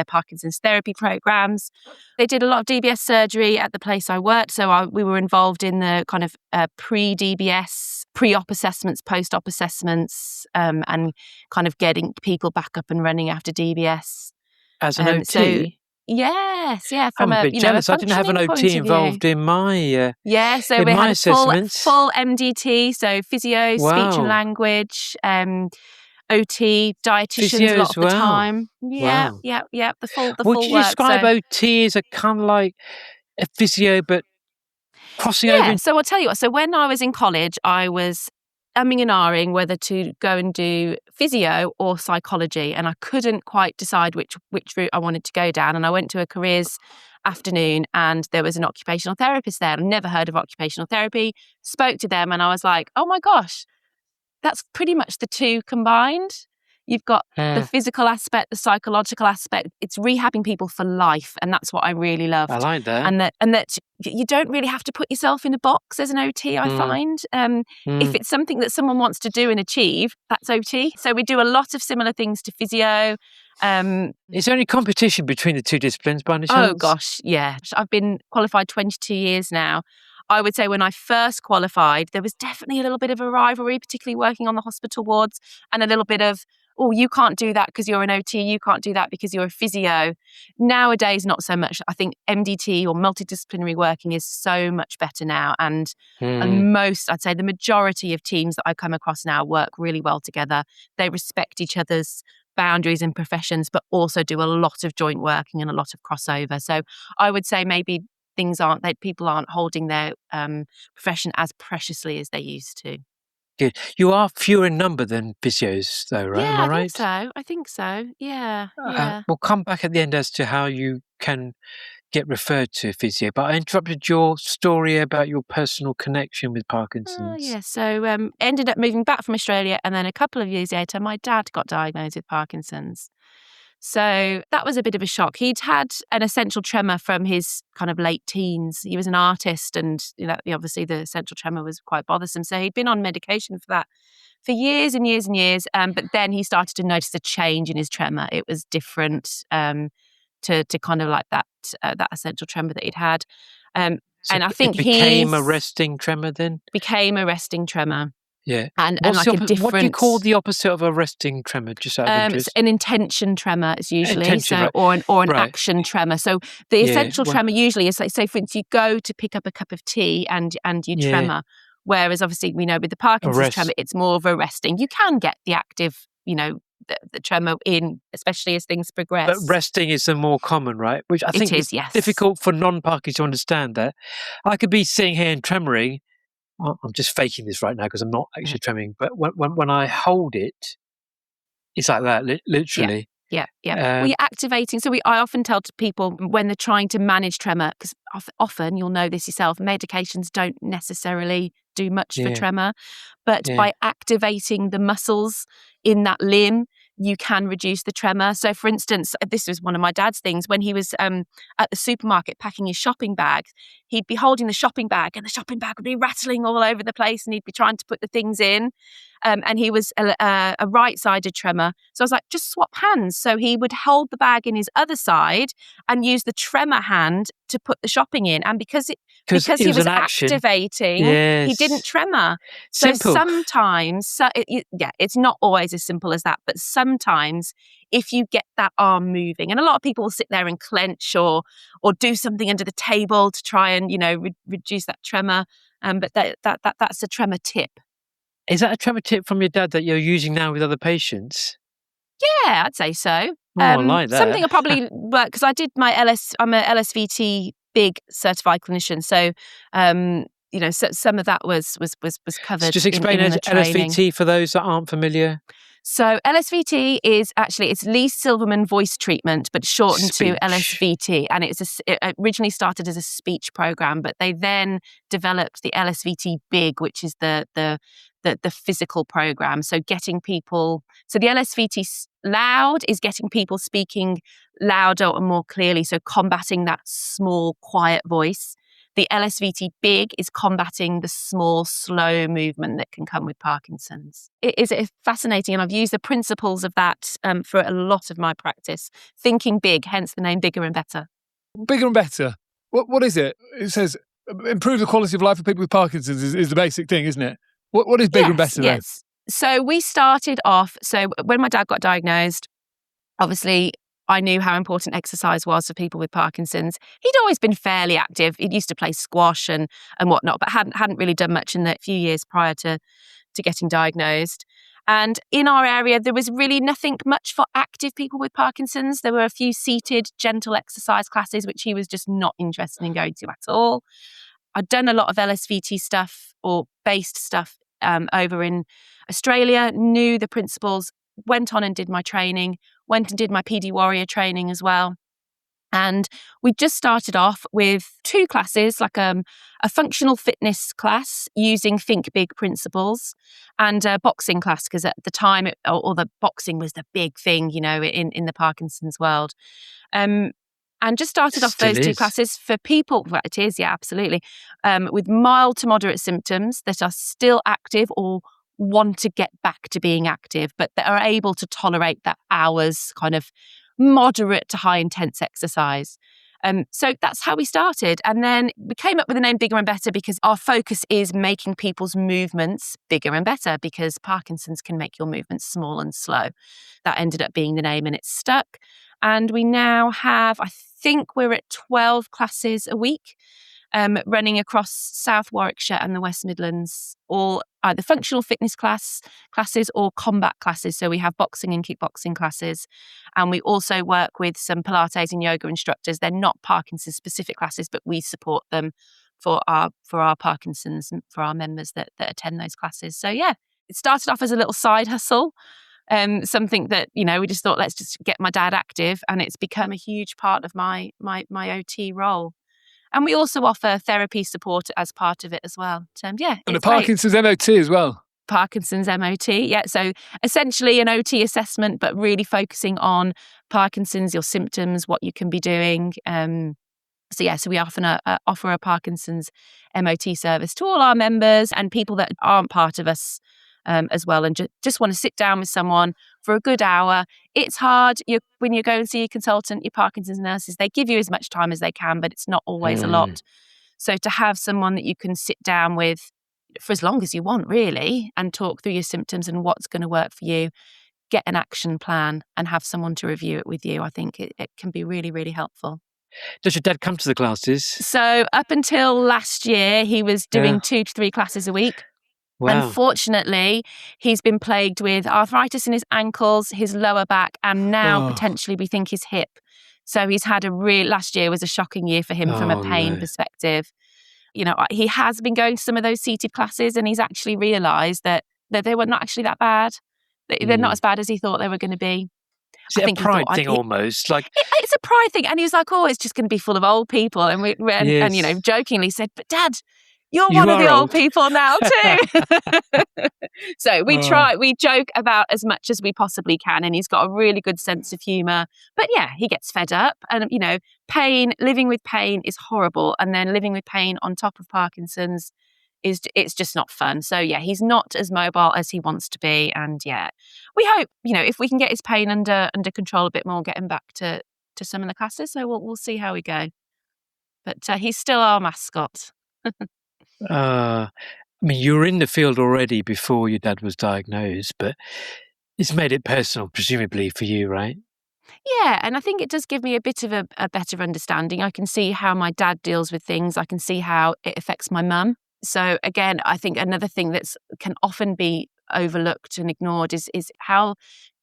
Parkinson's therapy programs. They did a lot of DBS surgery at the place I worked. So we were involved in the kind of pre-DBS, pre-op assessments, post-op assessments, and kind of getting people back up and running after DBS. As an OT? Yes, yeah. I'm a bit jealous. I didn't have an OT involved in my so we had full MDT, so physio, speech and language, OT, dietitians a lot of the time. Yeah, wow. yeah. The full Would you describe OT as a kind of like a physio, but crossing over? Yeah. So I'll tell you what. So when I was in college, I was umming and ahhing whether to go and do physio or psychology, and I couldn't quite decide which route I wanted to go down. And I went to a careers afternoon and there was an occupational therapist there. I'd never heard of occupational therapy, spoke to them and I was like, oh my gosh, that's pretty much the two combined. You've got the physical aspect, the psychological aspect. It's rehabbing people for life, and that's what I really loved. I like that. And that you don't really have to put yourself in a box as an OT, I find. If it's something that someone wants to do and achieve, that's OT. So we do a lot of similar things to physio. Is there any competition between the two disciplines by any chance? Oh gosh, yeah. I've been qualified 22 years now. I would say when I first qualified, there was definitely a little bit of a rivalry, particularly working on the hospital wards, and a little bit of, oh, you can't do that because you're an OT, you can't do that because you're a physio. Nowadays, not so much. I think MDT or multidisciplinary working is so much better now. And I'd say the majority of teams that I come across now work really well together. They respect each other's boundaries and professions, but also do a lot of joint working and a lot of crossover. So I would say maybe people aren't holding their profession as preciously as they used to. Good. You are fewer in number than physios, though, right? Yeah, Am I right? I think so. Yeah. We'll come back at the end as to how you can get referred to physio. But I interrupted your story about your personal connection with Parkinson's. Oh, yeah. So ended up moving back from Australia, and then a couple of years later, my dad got diagnosed with Parkinson's. So that was a bit of a shock. He'd had an essential tremor from his kind of late teens. He was an artist and, obviously the essential tremor was quite bothersome. So he'd been on medication for that for years and years and years. But then he started to notice a change in his tremor. It was different to kind of like that essential tremor that he'd had. And I think it became a resting tremor then? Became a resting tremor. Yeah. And like a different... What do you call the opposite of a resting tremor, just out of interest? It's an intention tremor is usually, intention, right. or an action tremor. So the essential tremor usually is, like, say, for instance, you go to pick up a cup of tea and you tremor. Whereas obviously we know with the Parkinson's tremor, it's more of a resting. You can get the active, the tremor in, especially as things progress. But resting is the more common, right? Which I think is difficult for non-Parkies to understand that. I could be sitting here and tremoring. Well, I'm just faking this right now because I'm not actually tremoring. But when I hold it, it's like that, literally. Yeah. Well, you're activating. So I often tell to people when they're trying to manage tremor, because often, you'll know this yourself, medications don't necessarily do much for tremor. But by activating the muscles in that limb, you can reduce the tremor. So, for instance, this was one of my dad's things. When he was at the supermarket packing his shopping bag, he'd be holding the shopping bag and the shopping bag would be rattling all over the place and he'd be trying to put the things in. And he was a right-sided tremor. So I was like, just swap hands. So he would hold the bag in his other side and use the tremor hand to put the shopping in. And because he was activating, he didn't tremor. Simple. So sometimes, it's not always as simple as that, but sometimes if you get that arm moving, and a lot of people will sit there and clench or do something under the table to try and, reduce that tremor. But that's a tremor tip. Is that a tremor tip from your dad that you're using now with other patients? Yeah, I'd say so. I like that. Something I probably work, because I did I'm a LSVT big certified clinician. So, so some of that was covered. So just explain in the training. LSVT for those that aren't familiar. So LSVT is actually, it's Lee Silverman voice treatment, but shortened to LSVT. And it originally started as a speech program, but they then developed the LSVT Big, which is the physical program. So getting people, so the LSVT Loud is getting people speaking louder and more clearly. So combating that small, quiet voice. The LSVT Big is combating the small, slow movement that can come with Parkinson's. It is fascinating, and I've used the principles of that for a lot of my practice. Thinking big, hence the name Bigger and Better. Bigger and Better. What is it? It says improve the quality of life for people with Parkinson's is the basic thing, isn't it? What is Bigger and Better then? Yes. So we started off, when my dad got diagnosed, obviously I knew how important exercise was for people with Parkinson's. He'd always been fairly active. He used to play squash and whatnot, but hadn't really done much in the few years prior to getting diagnosed. And in our area, there was really nothing much for active people with Parkinson's. There were a few seated, gentle exercise classes, which he was just not interested in going to at all. I'd done a lot of LSVT stuff or based stuff over in Australia, knew the principles, went on and did my training, went and did my PD Warrior training as well. And we just started off with 2 classes, like a functional fitness class using Think Big principles and a boxing class, because at the time, the boxing was the big thing, in the Parkinson's world. And just started off those 2 classes for people, well, it is, yeah, absolutely, with mild to moderate symptoms that are still active or want to get back to being active, but that are able to tolerate that hours kind of moderate to high intense exercise. So that's how we started. And then we came up with the name Bigger and Better because our focus is making people's movements bigger and better, because Parkinson's can make your movements small and slow. That ended up being the name and it's stuck. And we now have, I think we're at 12 classes a week, running across South Warwickshire and the West Midlands, all either functional fitness classes or combat classes. So we have boxing and kickboxing classes. And we also work with some Pilates and yoga instructors. They're not Parkinson's specific classes, but we support them for our Parkinson's and for our members that attend those classes. So yeah, it started off as a little side hustle. Something that, we just thought, let's just get my dad active, and it's become a huge part of my OT role. And we also offer therapy support as part of it as well. And the Parkinson's MOT as well. Parkinson's MOT, yeah. So essentially an OT assessment, but really focusing on Parkinson's, your symptoms, what you can be doing. So we often offer a Parkinson's MOT service to all our members and people that aren't part of us. as well, and just want to sit down with someone for a good hour. It's hard. When you go and see a consultant, your Parkinson's nurses, they give you as much time as they can, but it's not always a lot. So to have someone that you can sit down with for as long as you want, really, and talk through your symptoms and what's going to work for you, get an action plan and have someone to review it with you, I think it can be really, really helpful. Does your dad come to the classes? So up until last year, he was doing 2 to 3 classes a week. Wow. Unfortunately, he's been plagued with arthritis in his ankles, his lower back, and now potentially we think his hip. So he's had last year was a shocking year for him from a pain perspective. He has been going to some of those seated classes, and he's actually realised that they were not actually that bad. They're not as bad as he thought they were going to be. Is it a pride thing almost? It's a pride thing. And he was like, it's just going to be full of old people. And jokingly said, but Dad, you're one of the old people now too. So we joke about as much as we possibly can. And he's got a really good sense of humour. But yeah, he gets fed up. And, living with pain is horrible. And then living with pain on top of Parkinson's, it's just not fun. So yeah, he's not as mobile as he wants to be. And yeah, we hope, if we can get his pain under control a bit more, get him back to some of the classes. So we'll see how we go. But he's still our mascot. You were in the field already before your dad was diagnosed, but it's made it personal, presumably, for you, right? Yeah, and I think it does give me a bit of a better understanding. I can see how my dad deals with things. I can see how it affects my mum. So again, I think another thing that can often be overlooked and ignored is how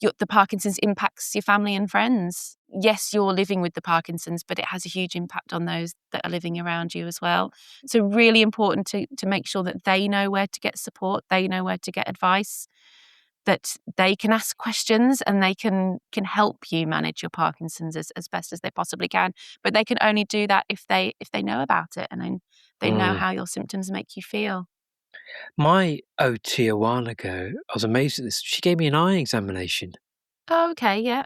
the Parkinson's impacts your family and friends. Yes, you're living with the Parkinson's, but it has a huge impact on those that are living around you as well. So really important to make sure that they know where to get support, they know where to get advice, that they can ask questions and they can help you manage your Parkinson's as best as they possibly can. But they can only do that if they know about it and then they know how your symptoms make you feel. My OT a while ago, I was amazed at this. She gave me an eye examination. Oh, okay, yeah.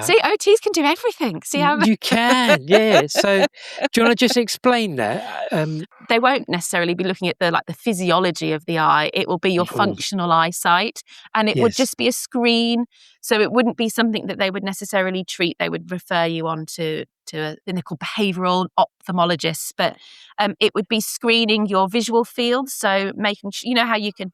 See, OTs can do everything. See how you can, yeah. So, do you want to just explain that? They won't necessarily be looking at the physiology of the eye. It will be your functional eyesight, and it would just be a screen. So it wouldn't be something that they would necessarily treat. They would refer you on to a clinical behavioural ophthalmologist, but it would be screening your visual field. So making sure, how you can.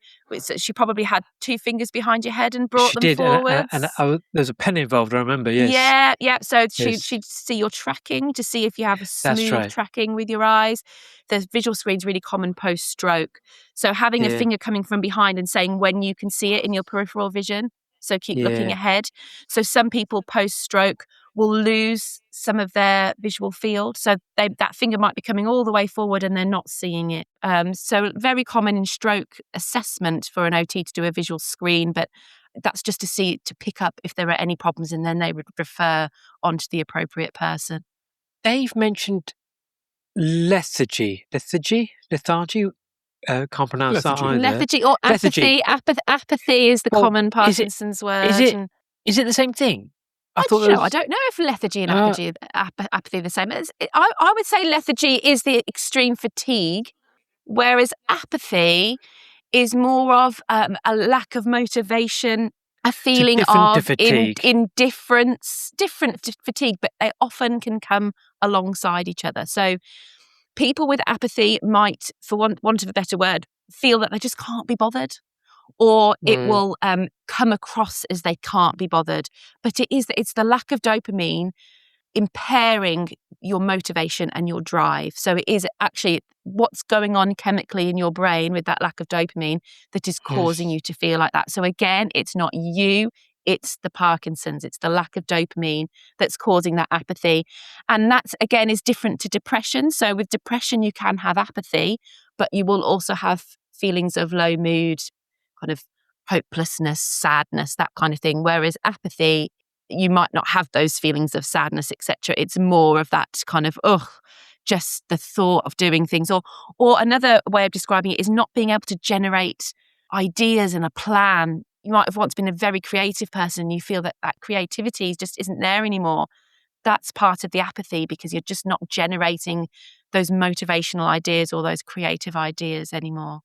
She probably had 2 fingers behind your head and brought them forwards. And there's a pen involved. I remember. Yes. Yeah. So she'd see your tracking to see if you have a smooth tracking with your eyes. The visual screen's really common post-stroke. So having a finger coming from behind and saying when you can see it in your peripheral vision. So keep looking ahead. So some people post-stroke will lose some of their visual field. So that finger might be coming all the way forward and they're not seeing it. So very common in stroke assessment for an OT to do a visual screen, but that's just to pick up if there are any problems, and then they would refer on to the appropriate person. Dave mentioned lethargy. Can't pronounce that either. Lethargy or apathy. Apathy is the common Parkinson's word. Is it the same thing? I don't know if lethargy and apathy are the same. I would say lethargy is the extreme fatigue, whereas apathy is more of a lack of motivation, a feeling of indifference, different fatigue, but they often can come alongside each other. So people with apathy might, for want of a better word, feel that they just can't be bothered, or it will come across as they can't be bothered. But it's the lack of dopamine impairing your motivation and your drive. So it is actually what's going on chemically in your brain with that lack of dopamine that is causing you to feel like that. So again, it's not you, it's the Parkinson's. It's the lack of dopamine that's causing that apathy. And that, again, is different to depression. So with depression, you can have apathy, but you will also have feelings of low mood, kind of hopelessness, sadness, that kind of thing. Whereas apathy, you might not have those feelings of sadness, etc. It's more of that kind of, just the thought of doing things. Or another way of describing it is not being able to generate ideas and a plan. You might have once been a very creative person and you feel that creativity just isn't there anymore. That's part of the apathy, because you're just not generating those motivational ideas or those creative ideas anymore.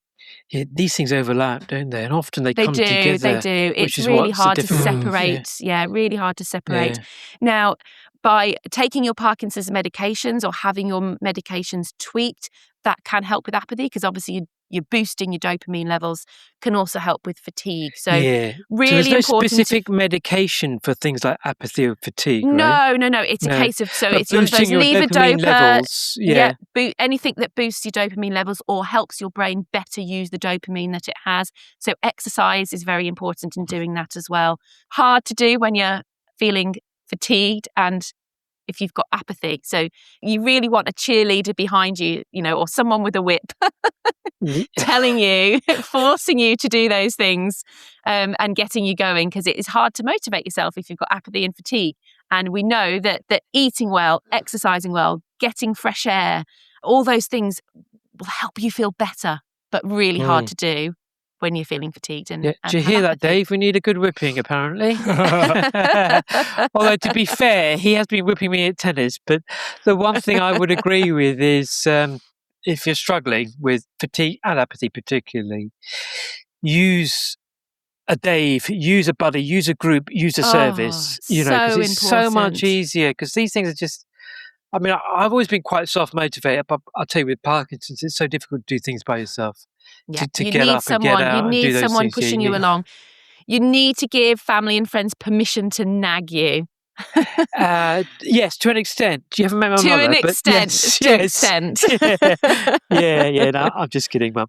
Yeah, these things overlap, don't they? And often they come do, together. they do. Which It's is really what's the hard to difficult. separate. Yeah, really hard to separate. Yeah. Now, by taking your Parkinson's medications or having your medications tweaked, that can help with apathy because obviously you're boosting your dopamine levels, can also help with fatigue. So Yeah. really So there's no important. specific medication for things like apathy or fatigue, right? No. It's a No. case of, so But it's one of those boosting your dopamine levodopa. levels. Yeah. Anything that boosts your dopamine levels or helps your brain better use the dopamine that it has. So exercise is very important in doing that as well. Hard to do when you're feeling fatigued and if you've got apathy. So you really want a cheerleader behind you, or someone with a whip telling you, forcing you to do those things and getting you going, because it is hard to motivate yourself if you've got apathy and fatigue. And we know that eating well, exercising well, getting fresh air, all those things will help you feel better, but really hard to do when you're feeling fatigued. And do you hear that, Dave? We need a good whipping, apparently. Although, to be fair, he has been whipping me at tennis. But the one thing I would agree with is if you're struggling with fatigue and apathy particularly, use a Dave, use a buddy, use a group, use a service, because it's so much easier. Because these things are just, I've always been quite self-motivated, but I'll tell you, with Parkinson's, it's so difficult to do things by yourself. Yeah, to you get need up and get out you and do need those someone things. pushing you along. You need to give family and friends permission to nag you. Yes, to an extent. You haven't met my mother. To an extent. Yeah. No, I'm just kidding, Mum.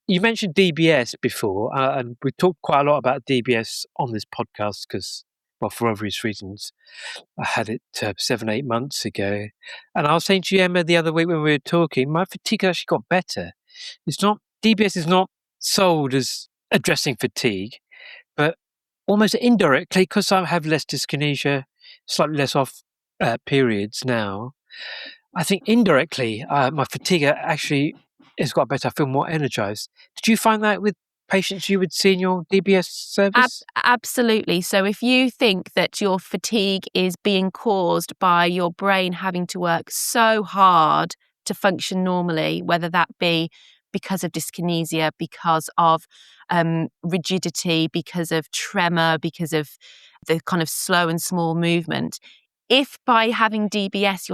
You mentioned DBS before, and we talked quite a lot about DBS on this podcast because, well, for obvious reasons. I had it 7-8 months ago. And I was saying to you, Emma, the other week when we were talking, my fatigue actually got better. DBS is not sold as addressing fatigue, but almost indirectly, because I have less dyskinesia, slightly less off periods now, I think indirectly my fatigue actually has got better. I feel more energized. Did you find that with patients you would see in your DBS service? Absolutely. So if you think that your fatigue is being caused by your brain having to work so hard to function normally, whether that be because of dyskinesia, because of rigidity, because of tremor, because of the kind of slow and small movement, if by having DBS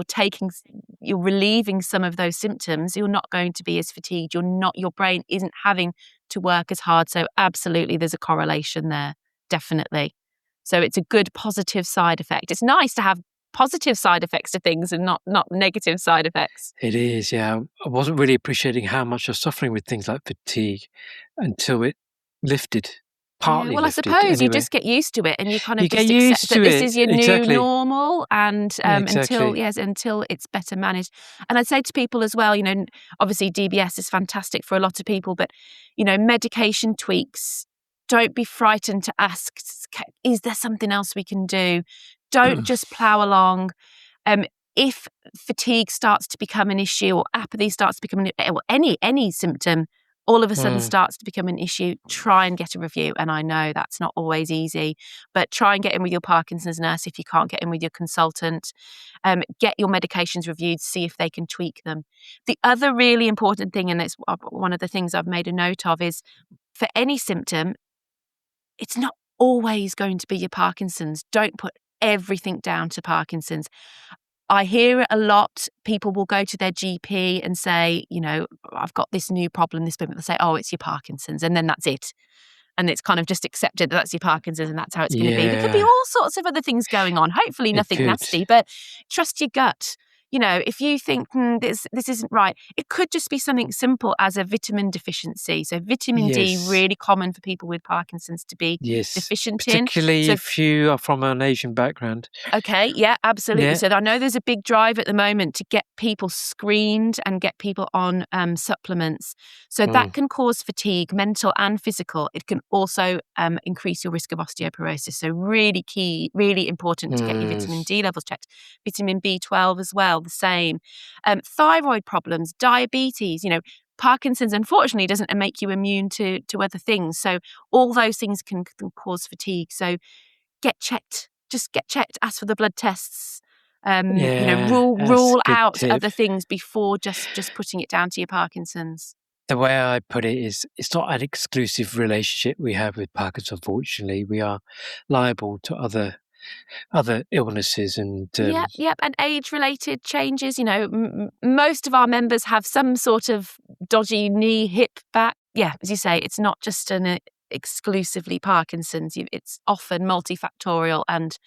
you're relieving some of those symptoms, you're not going to be as fatigued. Your brain isn't having to work as hard. So absolutely, there's a correlation there, definitely. So it's a good positive side effect. It's nice to have positive side effects to things and not negative side effects. It is, yeah. I wasn't really appreciating how much I was suffering with things like fatigue until it lifted. Partly well, lifted, I suppose anyway. you just get used to it, and you kind of get just used accept to that this it. is your Exactly. new normal, and Exactly. until it's better managed. And I'd say to people as well, obviously DBS is fantastic for a lot of people, but medication tweaks. Don't be frightened to ask, is there something else we can do? Don't just plow along. If fatigue starts to become an issue, or apathy starts to become any symptom, all of a sudden starts to become an issue, try and get a review. And I know that's not always easy, but try and get in with your Parkinson's nurse if you can't get in with your consultant. Get your medications reviewed, see if they can tweak them. The other really important thing, and it's one of the things I've made a note of, is for any symptom, it's not always going to be your Parkinson's. Don't put everything down to Parkinson's. I hear it a lot. People will go to their GP and say, I've got this new problem, this problem. They'll say, oh, it's your Parkinson's. And then that's it. And it's kind of just accepted that that's your Parkinson's and that's how it's going to be. There could be all sorts of other things going on. Hopefully nothing nasty, but trust your gut. If you think this isn't right, it could just be something simple as a vitamin deficiency. So vitamin D, really common for people with Parkinson's to be deficient in. Particularly if you are from an Asian background. Okay, yeah, absolutely. Yeah. So I know there's a big drive at the moment to get people screened and get people on supplements. So that can cause fatigue, mental and physical. It can also increase your risk of osteoporosis. So really key, really important to get your vitamin D levels checked. Vitamin B12 as well. The same. Thyroid problems, diabetes, Parkinson's unfortunately doesn't make you immune to other things. So all those things can cause fatigue. So get checked. Just get checked. Ask for the blood tests. Rule out other things before just putting it down to your Parkinson's. The way I put it is, it's not an exclusive relationship we have with Parkinson's. Unfortunately, we are liable to other illnesses and Yep, and age-related changes. Most of our members have some sort of dodgy knee, hip, back. Yeah, as you say, it's not just an exclusively Parkinson's. It's often multifactorial, and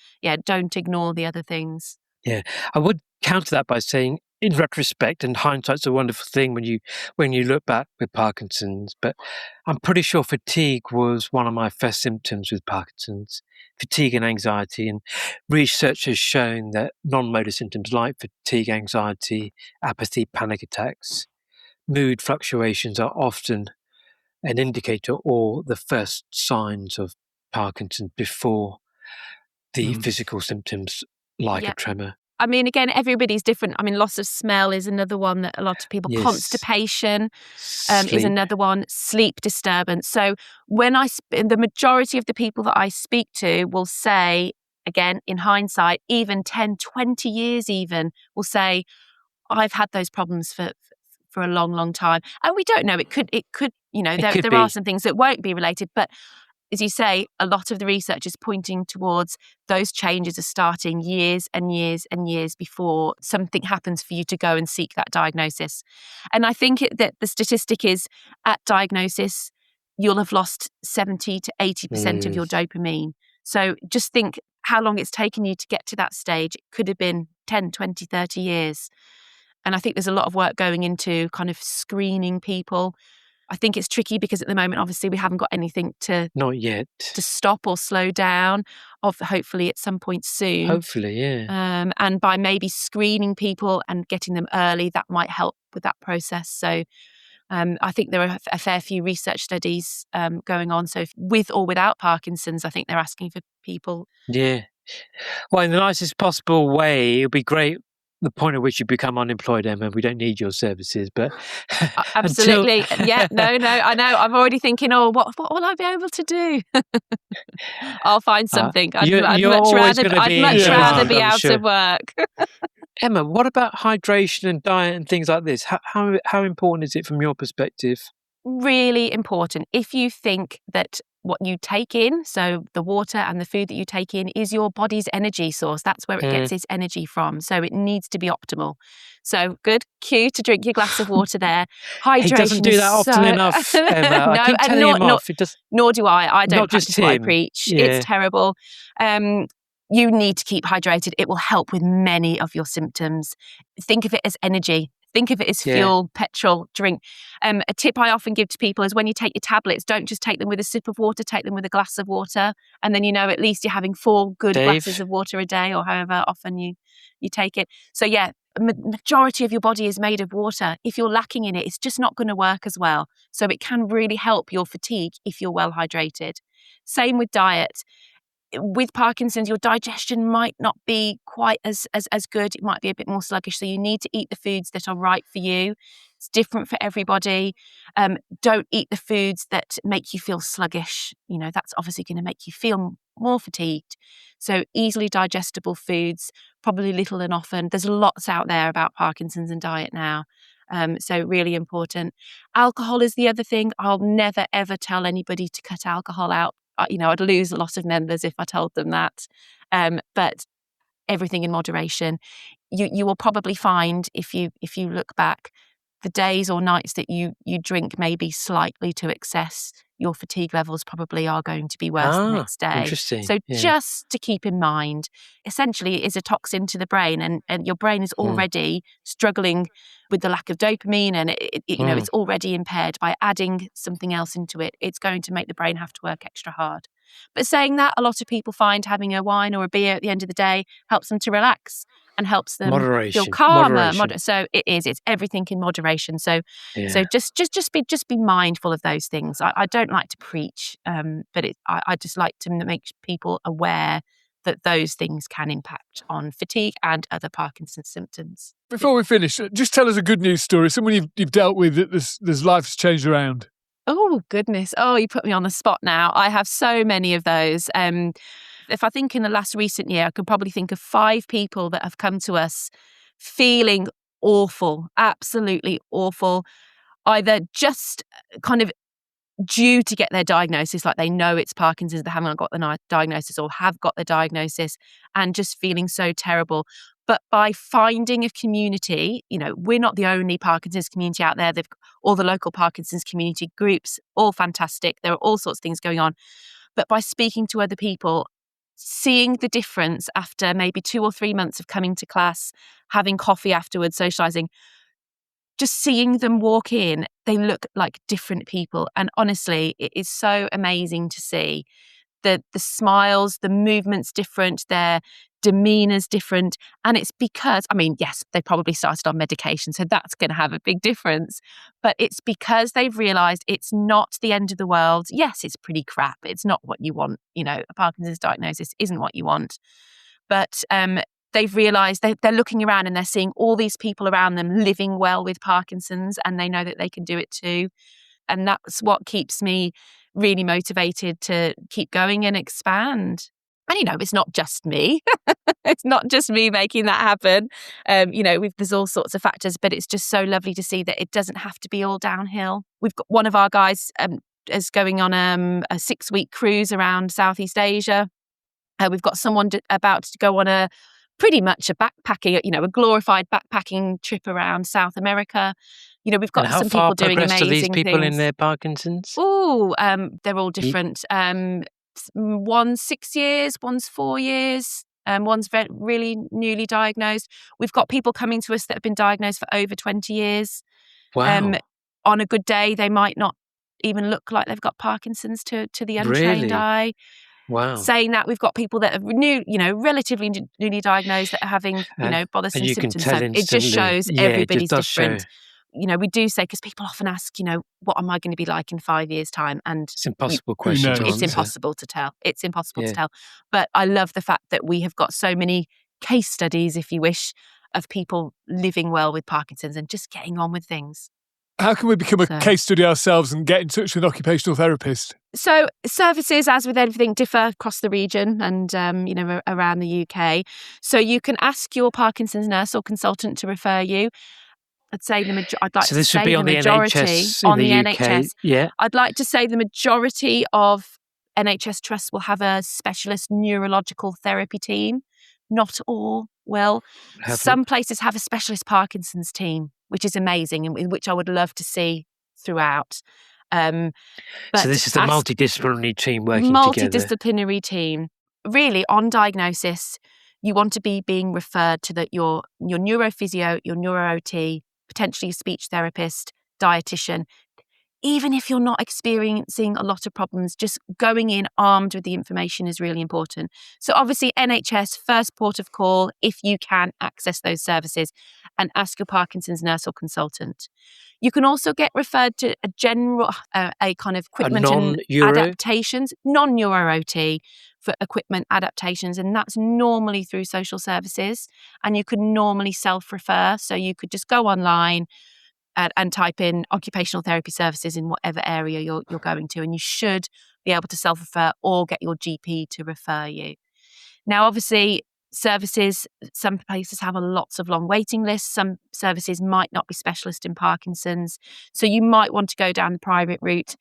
don't ignore the other things. Yeah, I would counter that by saying, in retrospect, and hindsight's a wonderful thing when you look back with Parkinson's, but I'm pretty sure fatigue was one of my first symptoms with Parkinson's, fatigue and anxiety. And research has shown that non-motor symptoms like fatigue, anxiety, apathy, panic attacks, mood fluctuations are often an indicator or the first signs of Parkinson's before the physical symptoms like a tremor. I mean, again, everybody's different. I mean, loss of smell is another one that a lot of people. Yes. Constipation is another one. Sleep disturbance. So when the majority of the people that I speak to will say, again, in hindsight, even 10, 20 years even, will say, I've had those problems for a long, long time. And we don't know. It could, there are some things that won't be related, but as you say, a lot of the research is pointing towards those changes are starting years and years and years before something happens for you to go and seek that diagnosis. And I think that the statistic is at diagnosis, you'll have lost 70 to 80% of your dopamine. So just think how long it's taken you to get to that stage. It could have been 10, 20, 30 years. And I think there's a lot of work going into kind of screening people. I think it's tricky because at the moment, obviously, we haven't got anything to not yet to stop or slow down. Hopefully, at some point soon. Hopefully, yeah. And by maybe screening people and getting them early, that might help with that process. So, I think there are a fair few research studies going on. So, with or without Parkinson's, I think they're asking for people. Yeah. Well, in the nicest possible way, it would be great. The point at which you become unemployed, Emma, we don't need your services, but absolutely, yeah, no, I know. I'm already thinking, what will I be able to do? I'll find something. I'd much rather be out of work. Emma, what about hydration and diet and things like this? How important is it from your perspective? Really important. If you think that what you take in, so the water and the food that you take in, is your body's energy source, that's where it gets its energy from. So it needs to be optimal. So good cue to drink your glass of water there. Hydration. He doesn't do that often enough, Emma. No, I keep telling him off. Nor do I. I don't practice what I preach. Yeah. It's terrible. You need to keep hydrated. It will help with many of your symptoms. Think of it as energy. Think of it as fuel, petrol, drink. A tip I often give to people is when you take your tablets, don't just take them with a sip of water, take them with a glass of water. And then, at least you're having 4 good glasses of water a day or however often you take it. So, majority of your body is made of water. If you're lacking in it, it's just not going to work as well. So it can really help your fatigue if you're well hydrated. Same with diet. With Parkinson's, your digestion might not be quite as good. It might be a bit more sluggish. So you need to eat the foods that are right for you. It's different for everybody. Don't eat the foods that make you feel sluggish. That's obviously going to make you feel more fatigued. So easily digestible foods, probably little and often. There's lots out there about Parkinson's and diet now. So really important. Alcohol is the other thing. I'll never, ever tell anybody to cut alcohol out. I'd lose a lot of members if I told them that. But everything in moderation. You will probably find if you look back, the days or nights that you drink maybe slightly to excess, your fatigue levels probably are going to be worse the next day. Interesting. So just to keep in mind, essentially it is a toxin to the brain, and your brain is already struggling with the lack of dopamine, and it's already impaired. By adding something else into it, it's going to make the brain have to work extra hard. But saying that, a lot of people find having a wine or a beer at the end of the day helps them to relax and helps them feel calmer. So it's everything in moderation. So just be mindful of those things. I don't like to preach, but I just like to make people aware that those things can impact on fatigue and other Parkinson's symptoms. Before we finish, just tell us a good news story, someone you've dealt with that this life has changed around. Oh, goodness. Oh, you put me on the spot now. I have so many of those. If I think in the last recent year, I could probably think of 5 people that have come to us feeling awful, absolutely awful. either just kind of due to get their diagnosis, like they know it's Parkinson's, they haven't got the diagnosis, or have got the diagnosis and just feeling so terrible. But by finding a community, we're not the only Parkinson's community out there. They've all the local Parkinson's community groups, all fantastic. There are all sorts of things going on. But by speaking to other people, seeing the difference after maybe 2 or 3 months of coming to class, having coffee afterwards, socializing, just seeing them walk in, they look like different people. And honestly, it is so amazing to see the smiles, the movements different, their demeanor's different. And it's because, yes, they probably started on medication, so that's going to have a big difference. But it's because they've realised it's not the end of the world. Yes, it's pretty crap. It's not what you want. A Parkinson's diagnosis isn't what you want. But they've realised they're looking around and they're seeing all these people around them living well with Parkinson's, and they know that they can do it too. And that's what keeps me really motivated to keep going and expand. And, it's not just me. It's not just me making that happen. There's all sorts of factors, but it's just so lovely to see that it doesn't have to be all downhill. We've got one of our guys is going on a 6-week cruise around Southeast Asia. We've got someone about to go on pretty much a backpacking, a glorified backpacking trip around South America. We've got some people doing amazing things. How far progressed are these people in their Parkinson's? Oh, they're all different. One's 6 years, one's 4 years, one's really newly diagnosed. We've got people coming to us that have been diagnosed for over 20 years. Wow. On a good day, they might not even look like they've got Parkinson's to the untrained eye. Wow. Saying that, we've got people that are relatively newly diagnosed that are having, bothersome symptoms. So it just shows everybody's different. We do say, because people often ask, what am I going to be like in 5 years' time? And it's an impossible question to answer. It's impossible to tell. It's impossible to tell. But I love the fact that we have got so many case studies, if you wish, of people living well with Parkinson's and just getting on with things. How can we become a case study ourselves and get in touch with an occupational therapist? So services, as with everything, differ across the region and, around the UK. So you can ask your Parkinson's nurse or consultant to refer you. I'd say the majority. So this would be on the NHS in the UK. NHS. Yeah. I'd like to say the majority of NHS trusts will have a specialist neurological therapy team. Not all will. Some places have a specialist Parkinson's team, which is amazing, and which I would love to see throughout. But so this is the multidisciplinary team working together. Multidisciplinary team. Really, on diagnosis, you want to be being referred to your neurophysio, your neuro-OT, potentially a speech therapist, dietitian. Even if you're not experiencing a lot of problems, just going in armed with the information is really important. So obviously NHS, first port of call, if you can access those services, and ask your Parkinson's nurse or consultant. You can also get referred to a general, a kind of equipment and adaptations, non-neuro-OT for equipment adaptations. And that's normally through social services. And you can normally self-refer. So you could just go online and type in occupational therapy services in whatever area you're going to, and you should be able to self-refer or get your GP to refer you. Now, obviously, services, some places have lots of long waiting lists. Some services might not be specialist in Parkinson's, so you might want to go down the private route.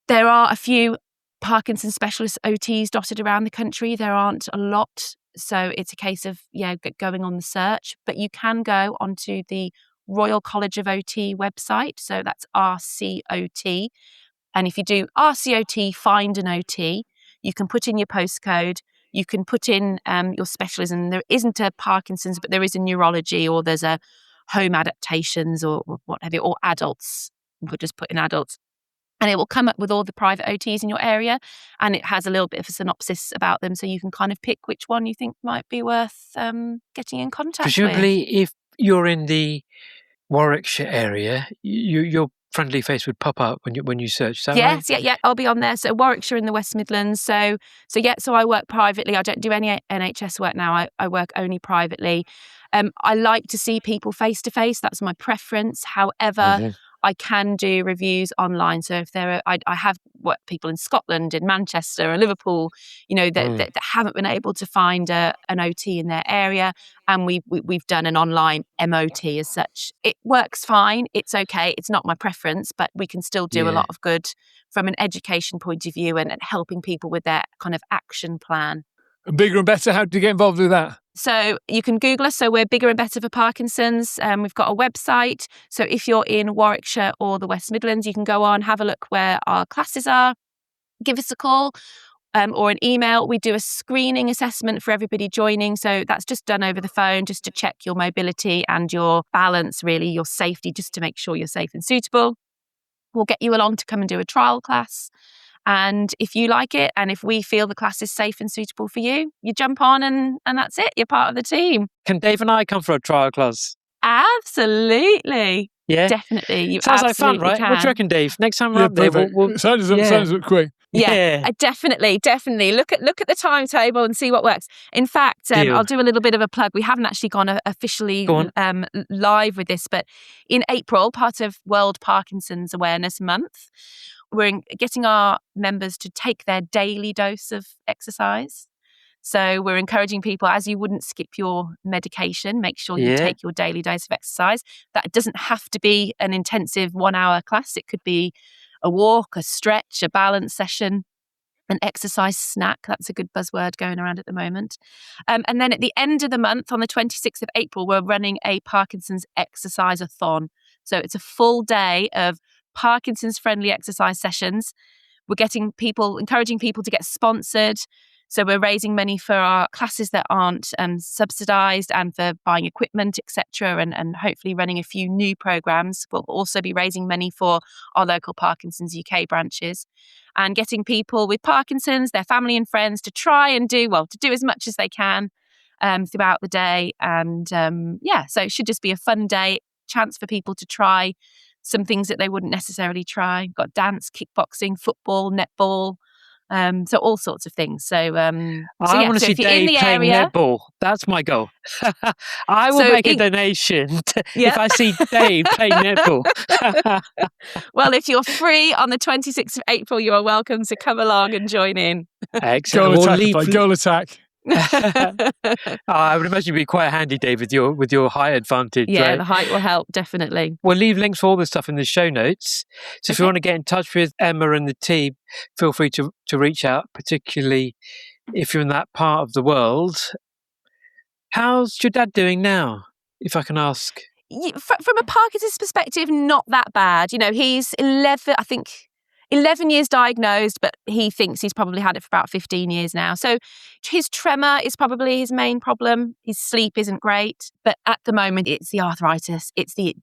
There are a few Parkinson's specialist OTs dotted around the country. There aren't a lot, so it's a case of going on the search. But you can go onto the Royal College of OT website, so that's RCOT. And if you do RCOT, find an OT, you can put in your postcode, you can put in your specialism. There isn't a Parkinson's, but there is a neurology, or there's a home adaptations, or what have you, or adults. You could just put in adults. And it will come up with all the private OTs in your area, and it has a little bit of a synopsis about them, so you can kind of pick which one you think might be worth getting in contact with. Presumably, if you're in the Warwickshire area, your friendly face would pop up when you search. Is that right? Yes, yeah, I'll be on there. So Warwickshire in the West Midlands. So I work privately. I don't do any NHS work now. I work only privately. I like to see people face to face. That's my preference. However, I can do reviews online. So if there are, I have people in Scotland, in Manchester and Liverpool, that haven't been able to find an OT in their area. And we've done an online MOT as such. It works fine. It's okay. It's not my preference, but we can still do a lot of good from an education point of view and helping people with their kind of action plan. And Bigger and Better, how do you get involved with that? So you can Google us. So we're Bigger and Better for Parkinson's. We've got a website. So if you're in Warwickshire or the West Midlands, you can go on, have a look where our classes are, give us a call or an email. We do a screening assessment for everybody joining. So that's just done over the phone, just to check your mobility and your balance, really, your safety, just to make sure you're safe and suitable. We'll get you along to come and do a trial class. And if you like it, and if we feel the class is safe and suitable for you, you jump on and that's it. You're part of the team. Can Dave and I come for a trial class? Absolutely. Yeah. Definitely. You Sounds like fun, right? can. What do you reckon, Dave? Next time we're up there, we'll Sounds quick. Yeah, definitely. Look at the timetable and see what works. In fact, I'll do a little bit of a plug. We haven't actually gone officially live with this, but in April, part of World Parkinson's Awareness Month, we're getting our members to take their daily dose of exercise. So we're encouraging people, as you wouldn't skip your medication, make sure you take your daily dose of exercise. That doesn't have to be an intensive 1 hour class. It could be a walk, a stretch, a balance session, an exercise snack. That's a good buzzword going around at the moment. And then at the end of the month, on the 26th of April, we're running a Parkinson's exercise-a-thon. So it's a full day of Parkinson's friendly exercise sessions. We're encouraging people to get sponsored. So we're raising money for our classes that aren't subsidised and for buying equipment, etc., and hopefully running a few new programmes. We'll also be raising money for our local Parkinson's UK branches and getting people with Parkinson's, their family and friends, to try and do as much as they can throughout the day. And so it should just be a fun day, chance for people to try some things that they wouldn't necessarily try. Got dance, kickboxing, football, netball, so all sorts of things. So I want to see Dave playing netball. That's my goal. I will make a donation if I see Dave playing netball. Well, if you're free on the 26th of April, you are welcome to come along and join in. Excellent. Goal attack. I would imagine it'd be quite handy, Dave, with your height advantage. Yeah, right? The height will help, definitely. We'll leave links for all this stuff in the show notes. So if you want to get in touch with Emma and the team, feel free to reach out, particularly if you're in that part of the world. How's your dad doing now, if I can ask? From a Parkinson's perspective, not that bad. He's 11 years diagnosed, but he thinks he's probably had it for about 15 years now. So his tremor is probably his main problem. His sleep isn't great, but at the moment it's the arthritis. It's the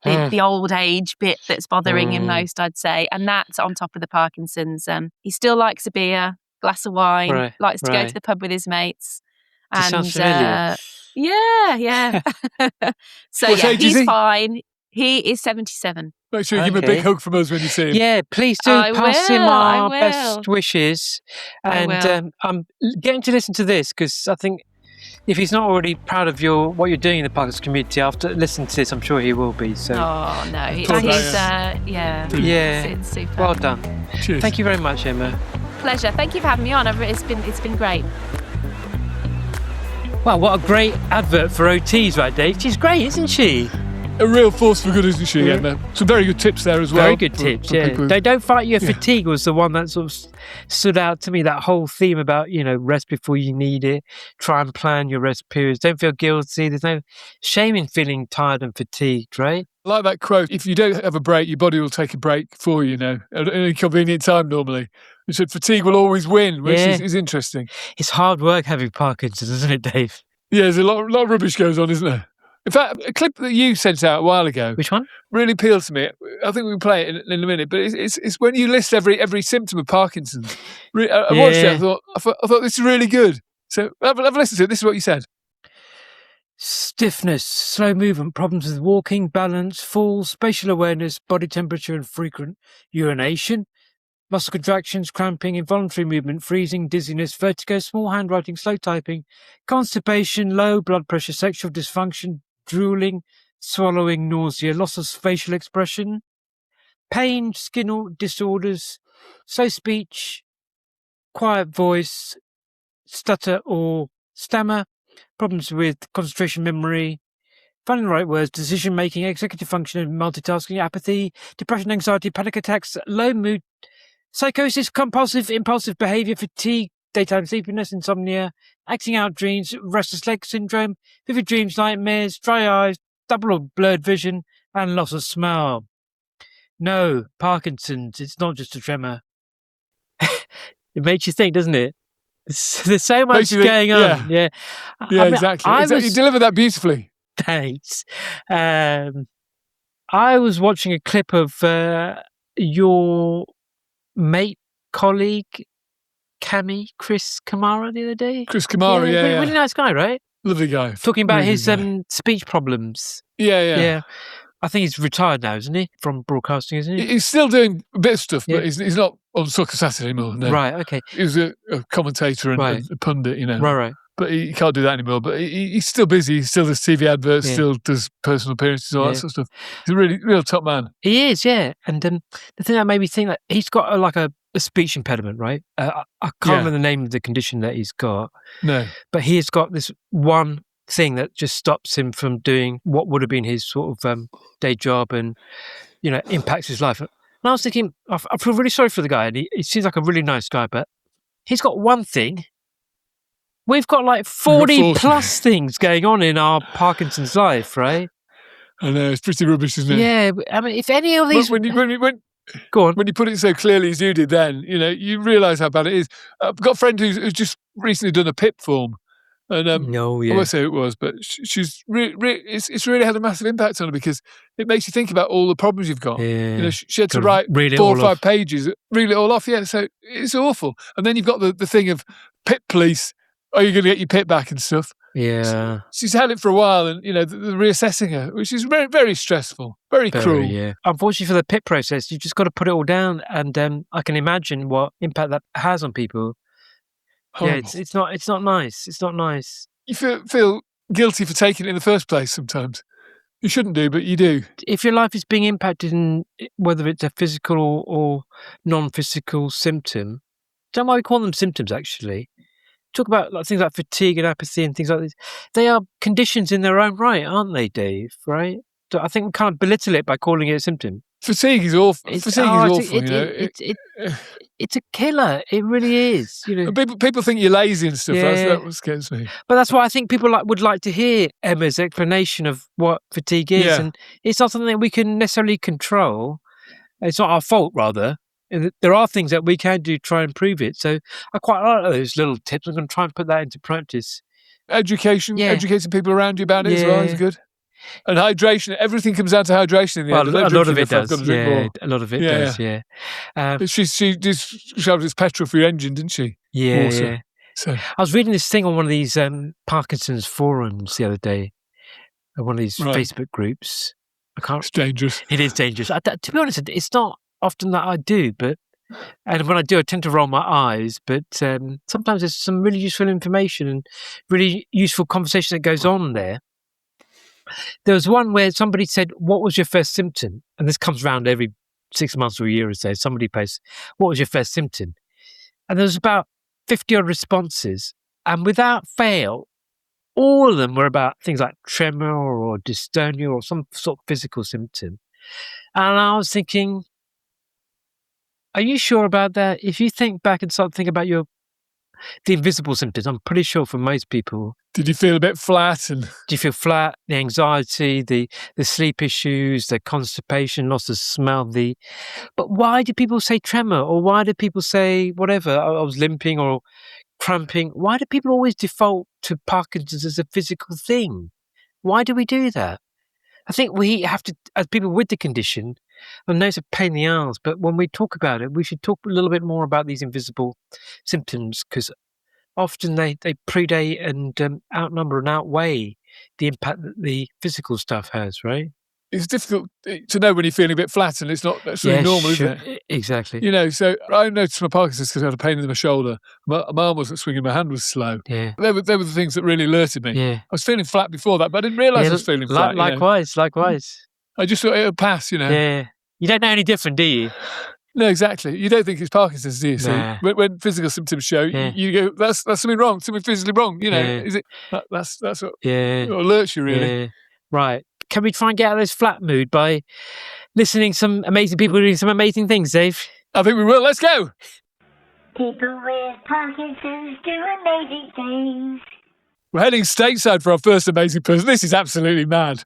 old age bit that's bothering him most, I'd say. And that's on top of the Parkinson's. He still likes a beer, glass of wine, likes to go to the pub with his mates. Sounds familiar. Yeah. He's fine. He is 77. Make sure you give him a big hug from us when you see him. Yeah, please do pass him our best wishes. And I'm getting to listen to this because I think if he's not already proud of what you're doing in the Parkinson's community, after listening to this, I'm sure he will be. So. Oh, no. It's super. Well done. Cheers. Thank you very much, Emma. Pleasure. Thank you for having me on. It's been great. Wow, what a great advert for OTs, right, Dave? She's great, isn't she? A real force for good, isn't she, Emma? Some very good tips there as well. Very good tips, yeah. Don't fight your fatigue was the one that sort of stood out to me. That whole theme about, rest before you need it. Try and plan your rest periods. Don't feel guilty. There's no shame in feeling tired and fatigued, right? I like that quote. If you don't have a break, your body will take a break for you, at an inconvenient time normally. You said fatigue will always win, which is interesting. It's hard work having Parkinson's, isn't it, Dave? Yeah, there's a lot of rubbish goes on, isn't there? In fact, a clip that you sent out a while ago. Which one? Really appealed to me. I think we can play it in a minute, but it's when you list every symptom of Parkinson's. I watched it. I thought this is really good. So have a listen to it. This is what you said. Stiffness, slow movement, problems with walking, balance, falls, spatial awareness, body temperature and frequent urination, muscle contractions, cramping, involuntary movement, freezing, dizziness, vertigo, small handwriting, slow typing, constipation, low blood pressure, sexual dysfunction, drooling, swallowing, nausea, loss of facial expression, pain, skin disorders, slow speech, quiet voice, stutter or stammer, problems with concentration, memory, finding the right words, decision-making, executive function and multitasking, apathy, depression, anxiety, panic attacks, low mood, psychosis, compulsive, impulsive behavior, fatigue, daytime sleepiness, insomnia, acting out dreams, restless leg syndrome, vivid dreams, nightmares, dry eyes, double or blurred vision, and loss of smell. No, Parkinson's, it's not just a tremor. It makes you think, doesn't it? There's so much going on. Yeah, I mean, exactly. You delivered that beautifully. Thanks. I was watching a clip of your mate, colleague, Chris Kamara the other day. Chris Kamara, really nice guy, right? Lovely guy. Talking about really his speech problems. Yeah. I think he's retired now, isn't he? From broadcasting, isn't he? He's still doing a bit of stuff, but he's not on Soccer Saturday anymore. No. Right, okay. He was a commentator and a pundit, Right. But he can't do that anymore. But he's still busy. He still does TV adverts, still does personal appearances, all that sort of stuff. He's a real top man. He is, yeah. And the thing that made me think that he's got a speech impediment, right? I can't remember the name of the condition that he's got. No. But he has got this one thing that just stops him from doing what would have been his sort of day job and, impacts his life. And I was thinking, I feel really sorry for the guy. And he seems like a really nice guy, but he's got one thing. We've got like 40 plus things going on in our Parkinson's life, right? I know, it's pretty rubbish, isn't it? Yeah, I mean, if any of these... When Go on. When you put it so clearly as you did then, you realise how bad it is. I've got a friend who's just recently done a PIP form. And I won't say who it was, but she's it's really had a massive impact on her because it makes you think about all the problems you've got. Yeah. She had to write 4 or 5 pages, reel it all off. Yeah, so it's awful. And then you've got the thing of PIP police. Are you going to get your PIP back and stuff? Yeah. So she's had it for a while, and the reassessing her, which is very, very stressful, very cruel. Yeah. Unfortunately, for the PIP process, you've just got to put it all down, and I can imagine what impact that has on people. Horrible. Yeah, it's not nice. It's not nice. You feel guilty for taking it in the first place sometimes. You shouldn't do, but you do. If your life is being impacted in whether it's a physical or non-physical symptom, don't know why we call them symptoms, actually. Talk about things like fatigue and apathy and things like this. They are conditions in their own right, aren't they, Dave? Right? So I think we kind of belittle it by calling it a symptom. Fatigue is awful. It's a killer. It really is. People think you're lazy and stuff. Yeah. That's what scares me. But that's why I think people would like to hear Emma's explanation of what fatigue is, and it's not something that we can necessarily control. It's not our fault, rather. And there are things that we can do to try and improve it. So I quite like those little tips. I'm going to try and put that into practice. Educating people around you about it as well is good. And hydration, everything comes down to hydration in the end. A lot of it does. A lot of it does. She described it as petrol for your engine, didn't she? Yeah. Water. So I was reading this thing on one of these Parkinson's forums the other day, one of these Facebook groups. It's dangerous. It is dangerous. To be honest, it's not often that I do, and when I do, I tend to roll my eyes. But sometimes there's some really useful information and really useful conversation that goes on there. There was one where somebody said, "What was your first symptom?" And this comes around every 6 months or a year or so. Somebody posts, "What was your first symptom?" And there was about 50 odd responses, and without fail, all of them were about things like tremor or dystonia or some sort of physical symptom. And I was thinking, are you sure about that? If you think back and start thinking about the invisible symptoms, I'm pretty sure for most people. Did you feel a bit flat? Do you feel flat? The anxiety, the sleep issues, the constipation, loss of smell. But why do people say tremor, or why do people say whatever? I was limping or cramping. Why do people always default to Parkinson's as a physical thing? Why do we do that? I think we have to, as people with the condition, I know it's a pain in the arse, but when we talk about it, we should talk a little bit more about these invisible symptoms, because often they predate and outnumber and outweigh the impact that the physical stuff has, right? It's difficult to know when you're feeling a bit flat, and it's not necessarily normal, isn't it? Exactly. So I noticed my Parkinson's because I had a pain in my shoulder. My arm wasn't swinging, my hand was slow. Yeah. They were the things that really alerted me. Yeah. I was feeling flat before that, but I didn't realise I was feeling flat. Likewise. I just thought it would pass, Yeah. You don't know any different, do you? No, exactly. You don't think it's Parkinson's, do you? Nah. So when physical symptoms show, you go, that's something wrong, something physically wrong. You know, is it? That's what alerts you, really. Yeah. Right. Can we try and get out of this flat mood by listening to some amazing people doing some amazing things, Dave? I think we will. Let's go. People with Parkinson's do amazing things. We're heading stateside for our first amazing person. This is absolutely mad.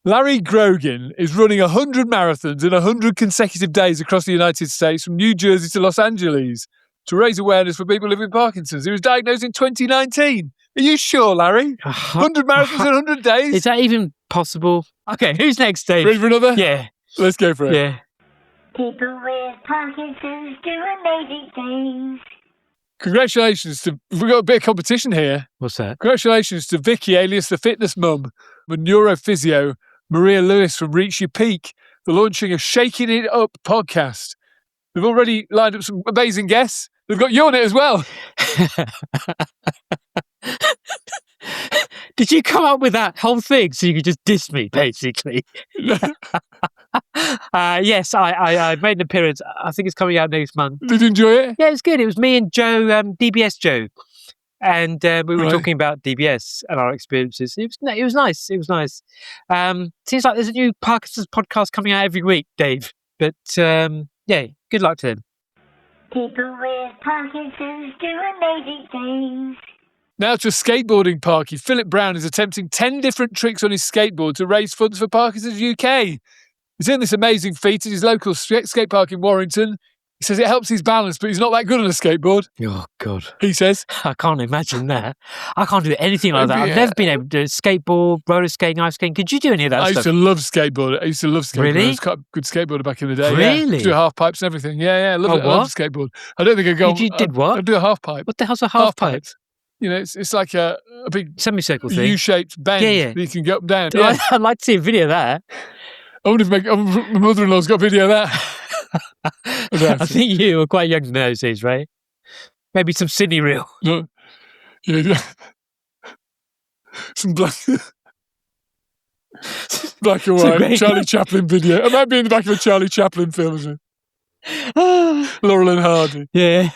Larry Grogan is running 100 marathons in 100 consecutive days across the United States from New Jersey to Los Angeles to raise awareness for people living with Parkinson's. He was diagnosed in 2019. Are you sure, Larry? 100 marathons in 100 days? Is that even possible? Okay, who's next, Dave? Ready for another? Yeah. Let's go for it. Yeah. People with Parkinson's do amazing things. Congratulations to... We've got a bit of competition here. What's that? Congratulations to Vicky, alias the Fitness Mum, and neurophysio Maria Lewis from Reach Your Peak for launching a Shaking It Up podcast. They've already lined up some amazing guests. They've got you on it as well. Did you come up with that whole thing so you could just diss me, basically? Yes, I made an appearance. I think it's coming out next month. Did you enjoy it? Yeah, it was good. It was me and Joe, DBS Joe. And we were talking about DBS and our experiences. It was nice. It was nice. Seems like there's a new Parkinson's podcast coming out every week, Dave. But yeah, good luck to them. People with Parkinson's do amazing things. Now to a skateboarding parky. Philip Brown is attempting 10 different tricks on his skateboard to raise funds for Parkinson's UK. He's doing this amazing feat at his local skate park in Warrington. He says it helps his balance, but he's not that good on a skateboard. Oh, God. He says. I can't imagine that. I can't do anything like that. I've never been able to do skateboard, roller skating, ice skating. Could you do any of that I stuff? used to love skateboard. Really? I was quite a good skateboarder back in the day. Really? Yeah. Do half pipes and everything. Yeah. I love it. I love skateboard. I don't think I'd go... You did what? I'd do a half pipe. What the hell's a half pipe? You know, it's like a big... semicircle thing. U-shaped bend that you can go up and down. Yeah. I'd like to see a video of that. I wonder if my mother-in-law's got a video of that. I think you were quite young in those days, right? Maybe some Sydney reel. No. Yeah. Some black and white Charlie Chaplin video. I might be in the back of a Charlie Chaplin film, isn't it? Laurel and Hardy. Yeah.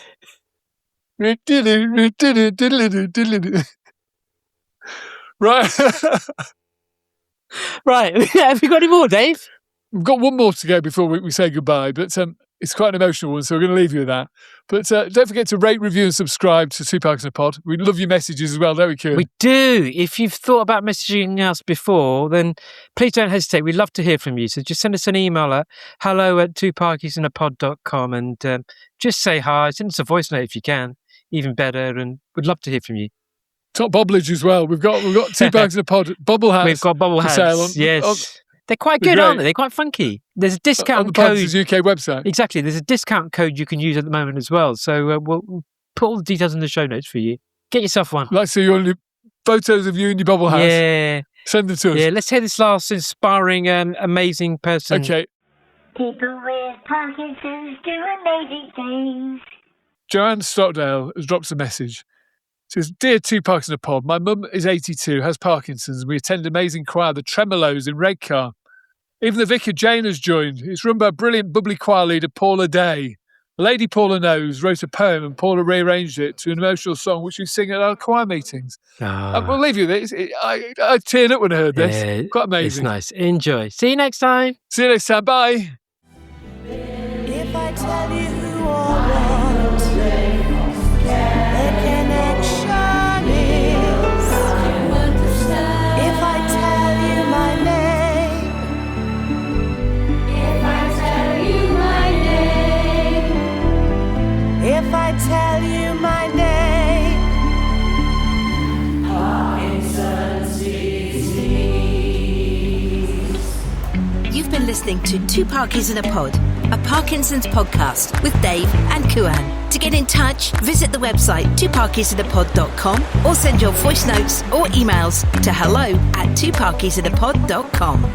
Right. Right. Have you got any more, Dave? We've got one more to go before we say goodbye, but it's quite an emotional one, so we're going to leave you with that. But don't forget to rate, review and subscribe to Two Parkies in a Pod. We love your messages as well, don't we, Kieran? We do. If you've thought about messaging us before, then please don't hesitate. We'd love to hear from you. So just send us an email at hello@twoparkiesinapod.com and just say hi. Send us a voice note if you can, even better, and we'd love to hear from you. Top bobblage as well. We've got Two Parkies in a Pod bobble hats. We've got bobble hats. Yes. They're quite good, aren't they? They're quite funky. There's a discount on the code. Parkinson's UK website. Exactly. There's a discount code you can use at the moment as well. So we'll put all the details in the show notes for you. Get yourself one. I'd like to see your photos of you in your bobble hats. Yeah. Send them to us. Yeah, let's hear this last inspiring, amazing person. Okay. People with Parkinson's do amazing things. Joanne Stockdale has dropped a message. She says, Dear Two Parkies in a Pod, my mum is 82, has Parkinson's, and we attend an amazing choir, the Tremolos in Redcar. Even the Vicar Jane has joined. It's run by brilliant bubbly choir leader Paula Day. Lady Paula Knows wrote a poem and Paula rearranged it to an emotional song which we sing at our choir meetings. We'll leave you with this. I teared up when I heard this. Yeah, quite amazing. It's nice. Enjoy. See you next time. See you next time. Bye. If I tell you who or what the connection is, if I tell you my name, if I tell you my name, if I tell you my name, Parkinson's disease. You've been listening to Two Parkies in a Pod, a Parkinson's podcast with Dave and Kuan. To get in touch, visit the website twoparkiesinapod.com or send your voice notes or emails to hello@twoparkiesinapod.com.